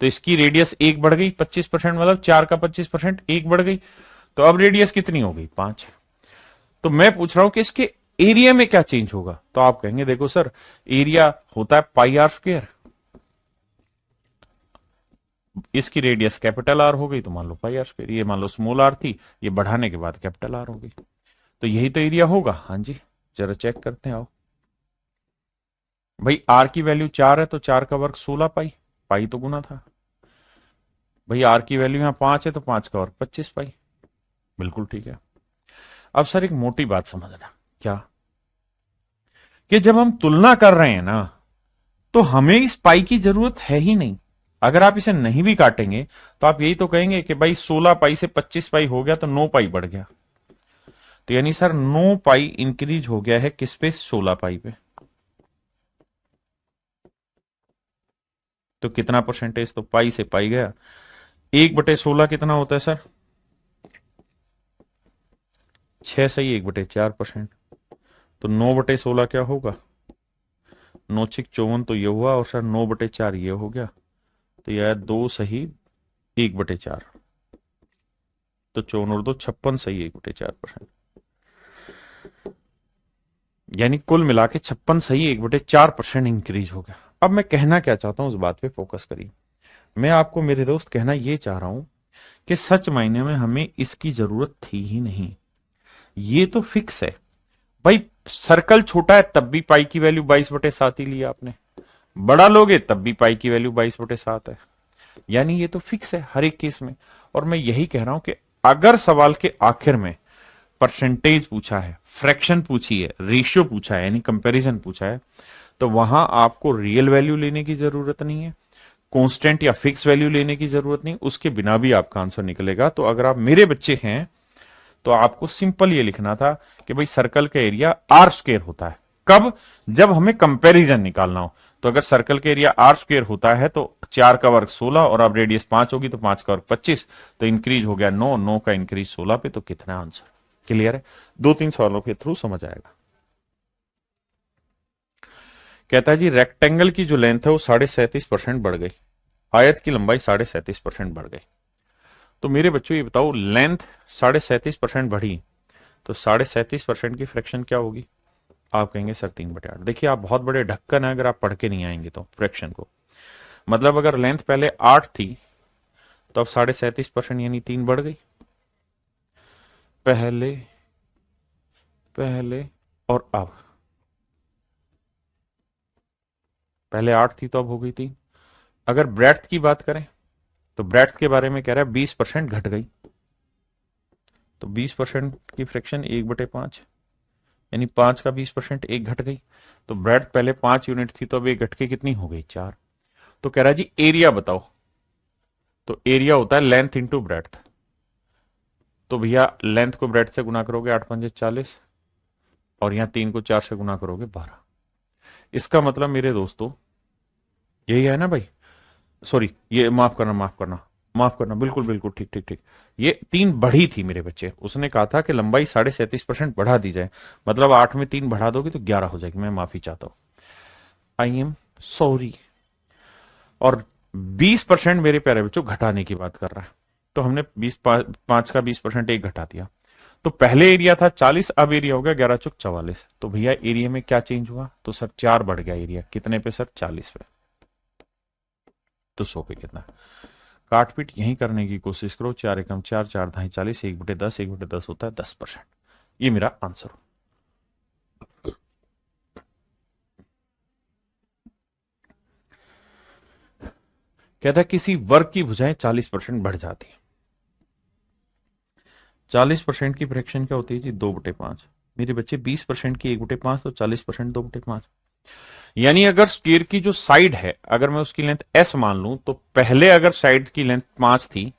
तो इसकी रेडियस 1 बढ़ गई, 25% मतलब 4 का 25% 1 बढ़ गई। तो अब रेडियस कितनी हो गई, 5। तो मैं पूछ रहा हूं कि इसके एरिया में क्या चेंज होगा। तो आप कहेंगे देखो सर, एरिया होता है πr²। इसकी रेडियस कैपिटल आर हो गई तो मान लो πr², ये मान लो स्मॉल आर थी, ये बढ़ाने के बाद कैपिटल आर हो गई। तो यही तो एरिया होगा। हाँ जी, जरा चेक करते हैं आओ। भाई आर की वैल्यू 4 है तो 4 का वर्ग 16 पाई, पाई तो गुना था। भाई आर की वैल्यू यहां 5 है तो 5 का वर्ग 25 पाई। बिल्कुल ठीक है। अब सर एक मोटी बात समझना, क्या कि जब हम तुलना कर रहे हैं ना तो हमें इस पाई की जरूरत है ही नहीं। अगर आप इसे नहीं भी काटेंगे तो आप यही तो कहेंगे कि भाई 16 पाई से 25 पाई हो गया तो 9 पाई बढ़ गया। तो यानी सर 9 पाई इंक्रीज हो गया है किस पे, 16 पाई पे। तो कितना परसेंटेज, तो पाई से पाई गया। 1/16 कितना होता है सर, 6 सही 1/4%। तो 9/16 क्या होगा, 9×6 = 54 तो ये हुआ, और सर 9/4 ये हो गया। तो यह 2 सही 1/4। तो 54 और 2 56 सही 1/4%। यानी कुल मिला के 56 सही 1/4% इंक्रीज हो गया। अब मैं कहना क्या चाहता हूं उस बात पे फोकस करिए। मैं आपको मेरे दोस्त कहना ये चाह रहा हूं कि सच मायने में हमें इसकी जरूरत थी ही नहीं। ये तो फिक्स है भाई। सर्कल छोटा है तब भी पाई की वैल्यू 22/7 ही लिया आपने, बड़ा लोगे तब भी पाई की वैल्यू 22/7 है। यानी ये तो फिक्स है हर एक केस में। और मैं यही कह रहा हूं कि अगर सवाल के आखिर में परसेंटेज पूछा है, फ्रैक्शन पूछी है, रेशियो पूछा है, यानी कंपैरिजन पूछा है, तो वहां आपको रियल वैल्यू लेने की जरूरत नहीं है, कांस्टेंट या फिक्स वैल्यू लेने की जरूरत नहीं, उसके बिना भी आपका आंसर निकलेगा। तो अगर आप मेरे बच्चे हैं तो आपको सिंपल ये लिखना था कि भाई सर्कल का एरिया r² होता है। कब, जब हमें कंपैरिजन निकालना हो। तो अगर सर्कल का एरिया r² होता है तो 4 का वर्ग 16 और अब रेडियस 5 होगी तो 5 का वर्ग 25। तो इंक्रीज हो गया 9, 9 का इंक्रीज 16 पे। तो कितना आंसर, क्लियर है। 2-3 सवालों के थ्रू समझ आएगा। कहता है जी रेक्टेंगल की जो लेंथ है वो 37.5% बढ़ गई, आयत की लंबाई 37.5% बढ़ गई। तो मेरे बच्चों ये बताओ, लेंथ 37.5% बढ़ी तो 37.5% की फ्रैक्शन क्या होगी। आप कहेंगे सर 3/8। देखिए आप बहुत बड़े ढक्कन है अगर आप पढ़ के नहीं आएंगे तो फ्रैक्शन को। मतलब अगर लेंथ पहले 8 थी तो अब 37.5% यानी 3 बढ़ गई। पहले पहले और अब, पहले 8 थी तो अब हो गई 3। अगर ब्रेड्थ की बात करें तो ब्रेड्थ के बारे में कह रहा है 20% घट गई। तो 20% की फ्रैक्शन 1/5। यानी 5 का 20% एक घट गई। तो ब्रेड पहले 5 यूनिट थी, तो अब एक घट के कितनी हो गई? 4। तो कह रहा है जी एरिया बताओ। तो एरिया होता है लेंथ इंटू ब्रेड्थ। तो भैया लेंथ को ब्रेड से गुना करोगे 8 × 5 = 40, और यहां 3 को 4 से गुना करोगे 12। इसका मतलब मेरे दोस्तों यही है ना भाई? सॉरी, ये माफ करना, माफ करना, माफ करना, बिल्कुल बिल्कुल ठीक ठीक ठीक। ये 3 बढ़ी थी मेरे बच्चे, उसने कहा था कि लंबाई 37.5% बढ़ा दी जाए। मतलब 8 में 3 बढ़ा दोगे तो 11 हो जाएगी। मैं माफी चाहता हूं, आई एम सॉरी। और 20% मेरे प्यारे बच्चों घटाने की बात कर रहा है। तो हमने 5 का 20% एक घटा दिया। तो पहले एरिया था 40, अब एरिया हो गया 11 × 4 = 44। तो भैया एरिया में क्या चेंज हुआ? तो सर 4 बढ़ गया एरिया। कितने पे सर? 40 पे। तो 100 पे कितना? काटपीट यहीं करने की कोशिश करो। 4 × 4 = 4, 4 × 40, 1/10, 1/10 होता है 10%। ये मेरा आंसर हो। कहता है किसी वर्ग की भुजाएं 40% बढ़ जाती है। 40% की फ्रैक्शन क्या होती है जी? 2/5। मेरे बच्चे 20% की 1/5, तो 40% 2/5। यानी अगर स्क्वायर की जो साइड है, अगर मैं उसकी लेंथ एस मान लूं, तो पहले अगर साइड की लेंथ 5 थी,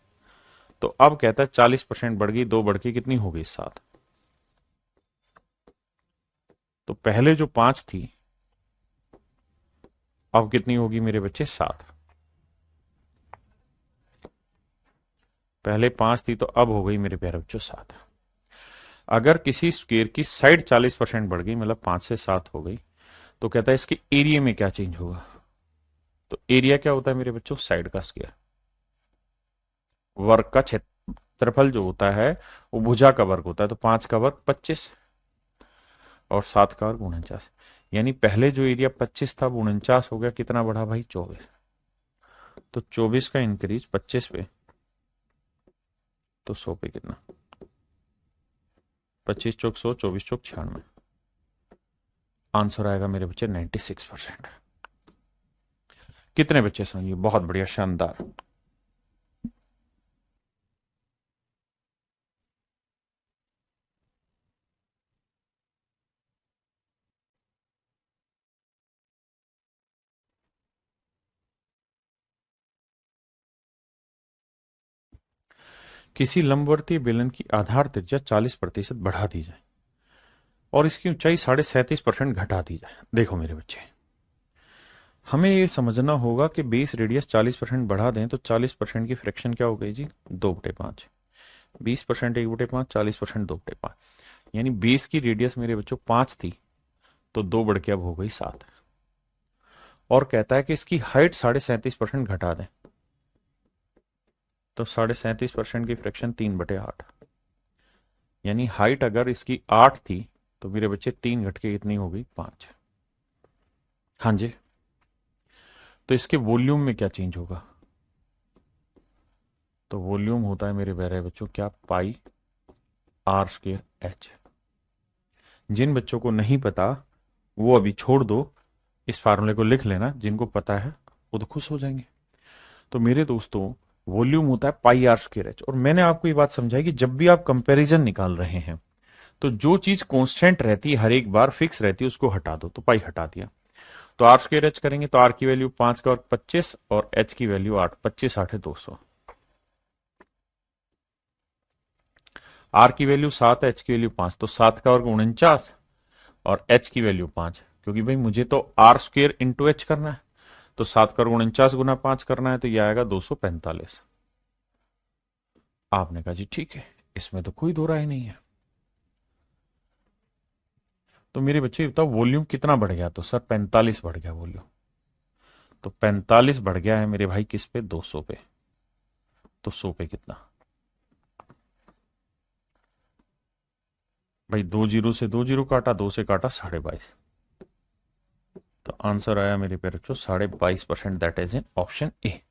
तो अब कहता है 40% बढ़ गई, 2 बढ़ के कितनी हो गई? 7। तो पहले जो 5 थी, अब कितनी होगी मेरे बच्चे? 7। पहले 5 थी, तो अब हो गई मेरे प्यारे बच्चों 7। अगर किसी स्क्वायर की साइड 40% बढ़ गई, मतलब 5 से 7 हो गई, तो कहता है इसके एरिया में क्या चेंज होगा? तो एरिया क्या होता है मेरे बच्चों? साइड का स्क्वायर। वर्ग का क्षेत्रफल जो होता है वो भुजा का वर्ग होता है। तो 5 का वर्ग 25, और 7 का वर्ग 49। यानी पहले जो एरिया 25 था वो 49 हो गया। कितना बढ़ा भाई? 24। तो 24 का इंक्रीज 25 पे, तो 100 पे कितना? 25 × 100, 24 × 96। आंसर आएगा मेरे बच्चे 96%। कितने बच्चे समझिए? बहुत बढ़िया, शानदार। किसी लंबवर्तीय बेलन की आधार त्रिज्या 40% बढ़ा दी जाए और इसकी ऊंचाई 37.5% घटा दी जाए। देखो मेरे बच्चे, हमें ये समझना होगा कि बेस रेडियस 40% बढ़ा दें तो 40% की फ्रैक्शन क्या हो गई जी? 2/5। 20% 1/5, 40% 2/5। यानी बेस की रेडियस मेरे बच्चों 5 थी, तो 2 बढ़ के अब हो गई 7। और कहता है कि इसकी हाइट 37.5% घटा दें, तो 37.5% की फ्रैक्शन 3/8। यानी हाइट अगर इसकी 8 थी, तो मेरे बच्चे 3 घट के कितनी हो गई? 5। हाँ जी। तो इसके वॉल्यूम में क्या चेंज होगा? तो वॉल्यूम होता है मेरे प्यारे बच्चों क्या? πr²h। जिन बच्चों को नहीं पता वो अभी छोड़ दो, इस फार्मूले को लिख लेना। जिनको पता है वो तो खुश हो जाएंगे। तो मेरे दोस्तों, वॉल्यूम होता है πr²h। और मैंने आपको ये बात समझाई कि जब भी आप कंपैरिजन निकाल रहे हैं, तो जो चीज कांस्टेंट रहती है, हर एक बार फिक्स रहती है, उसको हटा दो। तो पाई हटा दिया, तो r²h करेंगे तो r की वैल्यू 5 का और 25, और h की वैल्यू 8। 25 8 है 200। r की वैल्यू 7 है, h की वैल्यू 5, तो 7 का वर्ग 49, और h की वैल्यू 5। क्योंकि भाई मुझे तो r² इंटू एच करना है, तो 7 का वर्ग 49 गुना 5 करना है, तो यह आएगा 245। आपने कहा जी ठीक है, इसमें तो कोई दो राय नहीं है। तो मेरे बच्चे बताओ वॉल्यूम कितना बढ़ गया? तो सर 45 बढ़ गया वॉल्यूम। तो 45 बढ़ गया है मेरे भाई किस पे? 200 पे। तो 100 पे कितना भाई? 2 जीरो से 2 जीरो काटा, 2 से काटा 22.5। तो आंसर आया मेरे पे बच्चों 22.5%। That is in option A.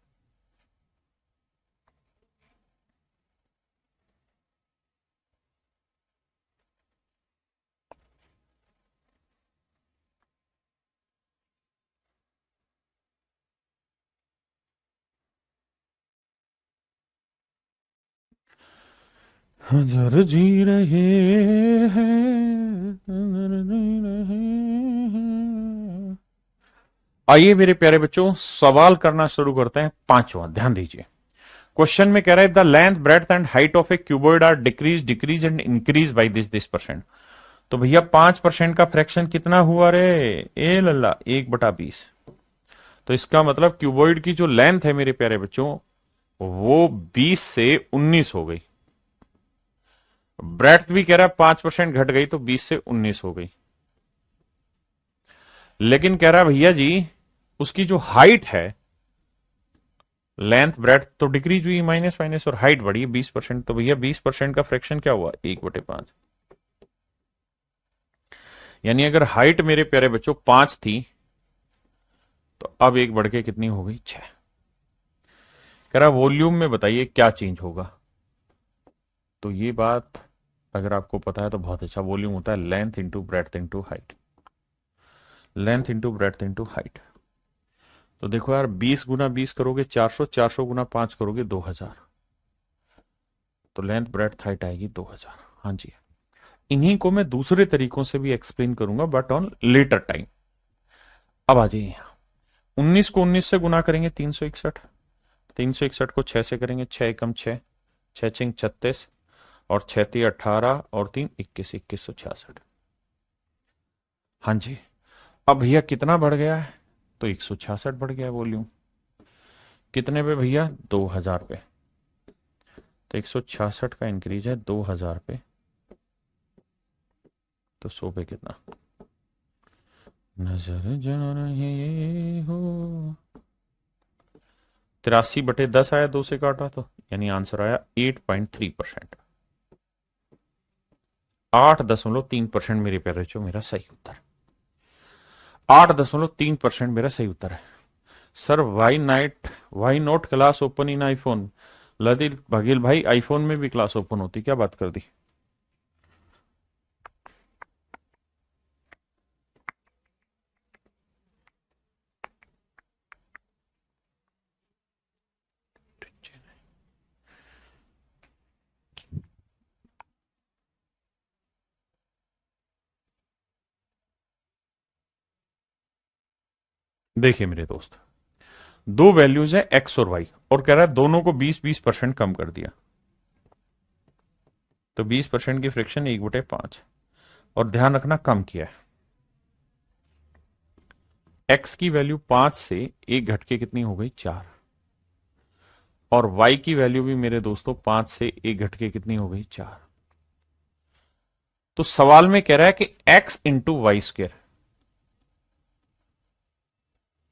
हजर जी रहे हैं आइए मेरे प्यारे बच्चों, सवाल करना शुरू करते हैं। पांचवा, ध्यान दीजिए। क्वेश्चन में कह रहा है the length breadth and height of a cuboid are decrease and increase by this percent. तो भैया 5% का फ्रैक्शन कितना हुआ रे? ए लल्ला 1/20। तो इसका मतलब क्यूबॉइड की जो लेंथ है मेरे प्यारे बच्चों, वो 20 से 19 हो गई। ब्रेड्थ भी कह रहा है 5% घट गई, तो 20 से 19 हो गई। लेकिन कह रहा है भैया जी उसकी जो हाइट है, लेंथ ब्रेड्थ तो डिक्रीज हुई, माइनस माइनस, और हाइट बढ़ी 20%। तो भैया 20% का फ्रैक्शन क्या हुआ? 1/5। यानी अगर हाइट मेरे प्यारे बच्चों 5 थी, तो अब एक बढ़ के कितनी हो गई? 6। कह रहा वॉल्यूम में बताइए क्या चेंज होगा। तो ये बात अगर आपको पता है तो बहुत अच्छा। वॉल्यूम होता है length into breadth into height, length into breadth into height. तो देखो यार, 20 गुना 20 करोगे 400, 400 गुना 5 करोगे 2000। तो लेंथ ब्रेड्थ हाइट आएगी 2000। हाँ जी, इन्हीं को मैं दूसरे तरीकों से भी एक्सप्लेन करूंगा, बट ऑन लेटर टाइम। अब आ जाइए यहां। 19 को 19 से गुना करेंगे 361, 361 को 6 से करेंगे 6 एकम 6, 6 छिंग 36, और 6 ती 18, और 3 21, 2166। हाँ जी, अब भैया कितना बढ़ गया है? तो 166 बढ़ गया है वॉल्यूम। कितने पे भैया? 2000 पे। तो 166 का इंक्रीज है 2000 पे, तो 100 पे कितना? नजर जा रहे हो। 83/10 आया, 2 से काटा तो, यानी आंसर आया 8.3%। 8.3% मेरे प्यारे बच्चों मेरा सही उत्तर। 8.3% मेरा सही उत्तर है। Sir why not class open in iPhone? Lalit Baghel भाई, आईफोन में भी क्लास ओपन होती, क्या बात कर दी? देखिए मेरे दोस्त, दो वैल्यूज है एक्स और वाई, और कह रहा है दोनों को 20-20% कम कर दिया। तो 20% की फ्रिक्शन 1/5, और ध्यान रखना कम किया है। एक्स की वैल्यू 5 से एक घट के कितनी हो गई? 4। और वाई की वैल्यू भी मेरे दोस्तों 5 से एक घट के कितनी हो गई? 4। तो सवाल में कह रहा है कि X into Y square,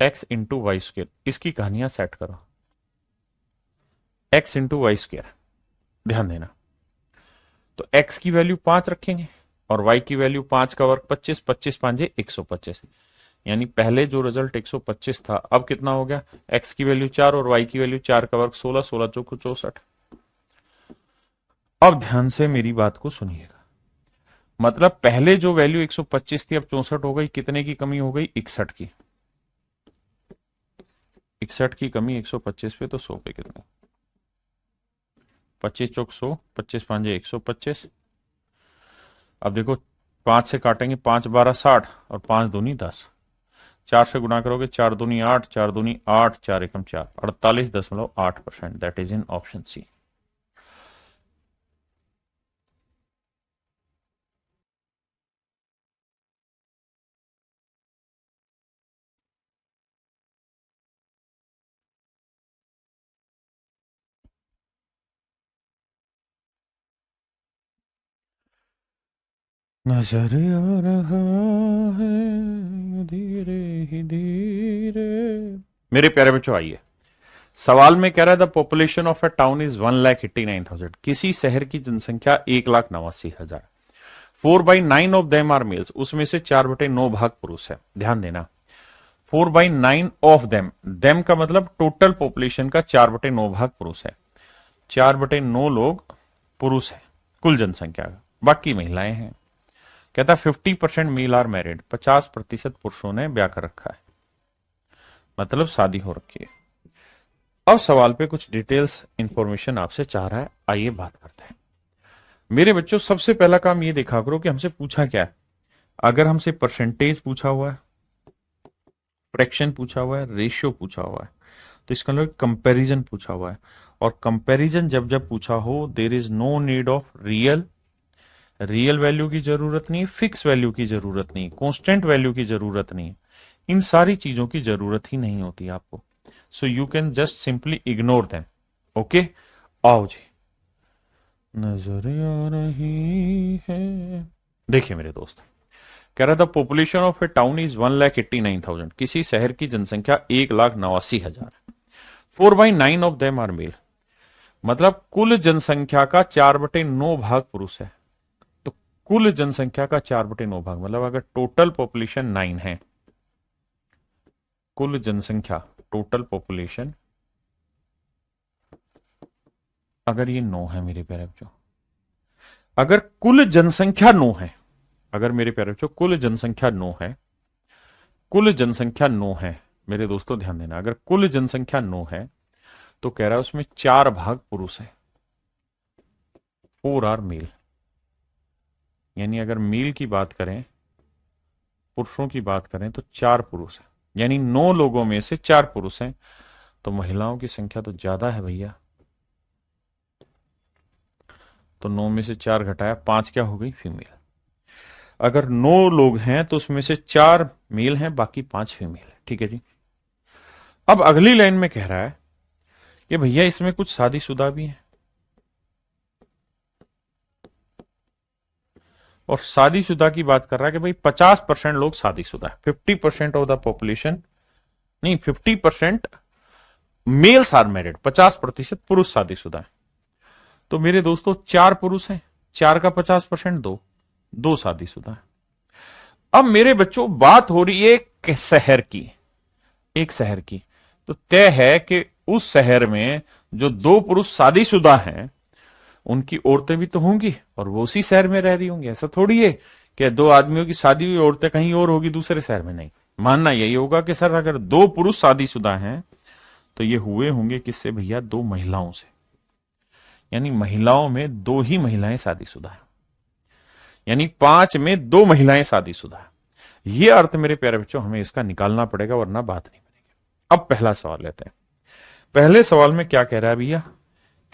X into Y square, इसकी कहानियां सेट करो। एक्स इंटू वाई स्क्र, ध्यान देना। तो एक्स की वैल्यू 5 रखेंगे, और वाई की वैल्यू 5 का वर्ग 25, 25 पांजे 125। यानी पहले जो रिजल्ट 125 था, अब कितना हो गया? एक्स की वैल्यू 4 और वाई की वैल्यू 4 का वर्ग 16, 16 चौको 64। अब ध्यान से मेरी बात को सुनिएगा। मतलब पहले जो वैल्यू 125 थी, अब 64 हो गई। कितने की कमी हो गई? 61 की। 61 की कमी 125 पे, तो 100 पे कितने? 25 चौक 100, 25 पांजे 125। अब देखो, 5 से काटेंगे, 5 12 60, और 5 दूनी 10। 4 से गुणा करोगे, 4 दूनी 8, 4 दूनी 8, 4 एकम 4, 48.8%। That is in option C. नजर आ रहा है धीरे ही धीरे। मेरे प्यारे बच्चों आइए, सवाल में कह रहा है the population of A town is 1,89,000। किसी शहर की जनसंख्या 1,89,000। 4/9 ऑफ देम आर मेल्स, उसमें से 4/9 भाग पुरुष है। ध्यान देना, 4/9 ऑफ देम, देम का मतलब टोटल पॉपुलेशन का 4/9 भाग पुरुष है। 4/9 लोग पुरुष है कुल जनसंख्या का, बाकी महिलाएं हैं। कहता 50% मेल आर मैरिड, 50% पुरुषों ने ब्याह कर रखा है, मतलब शादी हो रखी है। अब सवाल पे कुछ डिटेल्स इंफॉर्मेशन आपसे चाह रहा है, आइए बात करते हैं। मेरे बच्चों, सबसे पहला काम ये देखा करो कि हमसे पूछा क्या है। अगर हमसे परसेंटेज पूछा हुआ है, फ्रैक्शन पूछा हुआ है, रेशियो पूछा हुआ है, तो इसका मतलब कंपैरिजन पूछा हुआ है। और कंपैरिजन जब जब पूछा हो, there is no need of real, real value की जरूरत नहीं, फिक्स वैल्यू की जरूरत नहीं, कांस्टेंट वैल्यू की जरूरत नहीं, इन सारी चीजों की जरूरत ही नहीं होती आपको। So you can just simply ignore them. Okay, आओ जी। नजर आ रही है, देखिए मेरे दोस्त, कह रहा था population of A town is 1,89,000, किसी शहर की जनसंख्या 1,89,000, 4/9 ऑफ देम आर मेल, मतलब कुल जनसंख्या का 4/9 भाग पुरुष है। तो कुल जनसंख्या का 4/9 भाग मतलब अगर टोटल पॉपुलेशन 9 है, कुल जनसंख्या, टोटल पॉपुलेशन अगर ये 9 है मेरे प्यारे बच्चों, अगर कुल जनसंख्या 9 है, अगर मेरे प्यारे बच्चों कुल जनसंख्या 9 है, कुल जनसंख्या 9 है, मेरे दोस्तों ध्यान देना, अगर कुल जनसंख्या 9 है तो कह रहा है उसमें 4 भाग पुरुष है, 4 आर मेल। यानी अगर मेल की बात करें, पुरुषों की बात करें तो 4 पुरुष है, यानी 9 लोगों में से 4 पुरुष हैं, तो महिलाओं की संख्या तो ज्यादा है भैया। तो 9 में से 4 घटाया 5, क्या हो गई, फीमेल। अगर 9 लोग हैं तो उसमें से 4 मेल हैं, बाकी 5 फीमेल है। ठीक है जी। अब अगली लाइन में कह रहा है कि भैया इसमें कुछ शादीशुदा भी हैं, और शादीशुदा की बात कर रहा है कि भाई 50% लोग शादीशुदा है, 50% ऑफ द पॉपुलेशन, नहीं 50% मेल्स आर मैरिड, 50% पुरुष शादीशुदा है। तो मेरे दोस्तों 4 पुरुष हैं, 4 का 50% 2, 2 शादीशुदा है। अब मेरे बच्चों बात हो रही है एक शहर की, एक शहर की, तो तय है कि उस शहर में जो 2 पुरुष शादीशुदा हैं उनकी औरतें भी तो होंगी और वो उसी शहर में रह रही होंगी। ऐसा थोड़ी है कि 2 आदमियों की शादी हुई, औरतें कहीं और होगी दूसरे शहर में, नहीं। मानना यही होगा कि सर अगर 2 पुरुष शादीशुदा हैं तो ये हुए होंगे किससे भैया, 2 महिलाओं से। यानी महिलाओं में 2 ही महिलाएं शादीशुदा हैं, यानी 5 में 2 महिलाएं शादीशुदा है। ये अर्थ मेरे प्यारे बच्चों हमें इसका निकालना पड़ेगा, वरना बात नहीं बनेगी। अब पहला सवाल लेते हैं। पहले सवाल में क्या कह रहा है भैया,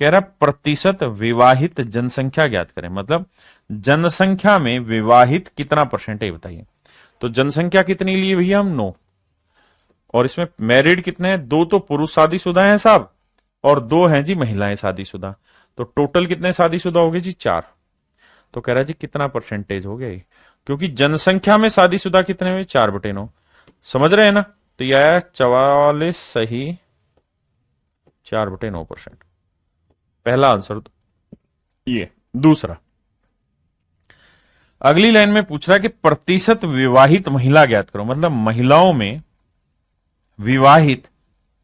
कह रहा प्रतिशत विवाहित जनसंख्या ज्ञात करें, मतलब जनसंख्या में विवाहित कितना परसेंट है बताइए। तो जनसंख्या कितनी लिए भैया हम, 9, और इसमें मैरिड कितने हैं, 2 तो पुरुष शादीशुदा हैं साहब, और 2 हैं जी महिलाएं शादीशुदा। तो टोटल कितने शादीशुदा हो गए जी, 4। तो कह रहा है जी कितना परसेंटेज हो गया ये, क्योंकि जनसंख्या में शादीशुदा कितने हुए, 4/9। समझ रहे हैं ना। तो यह आया 44 सही 4/9%। पहला आंसर तो ये। दूसरा, अगली लाइन में पूछ रहा है कि प्रतिशत विवाहित महिला ज्ञात करो, मतलब महिलाओं में विवाहित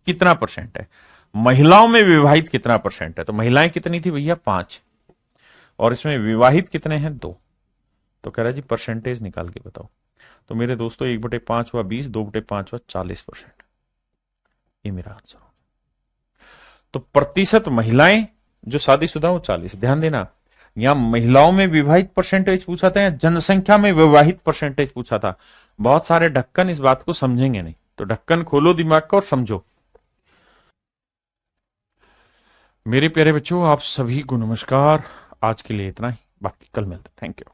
कितना परसेंट है, महिलाओं में विवाहित कितना परसेंट है। तो महिलाएं कितनी थी भैया, 5, और इसमें विवाहित कितने हैं, 2। तो कह रहा है जी परसेंटेज निकाल के बताओ। तो मेरे दोस्तों 1/5 हुआ 20, 2/5 हुआ 40%। ये मेरा आंसर हो। तो प्रतिशत महिलाएं जो शादीशुदा हो 40। ध्यान देना, यहां महिलाओं में विवाहित परसेंटेज पूछा था या जनसंख्या में विवाहित परसेंटेज पूछा था। बहुत सारे ढक्कन इस बात को समझेंगे नहीं, तो ढक्कन खोलो दिमाग का और समझो। मेरे प्यारे बच्चों, आप सभी को नमस्कार। आज के लिए इतना ही, बाकी कल मिलते। Thank you.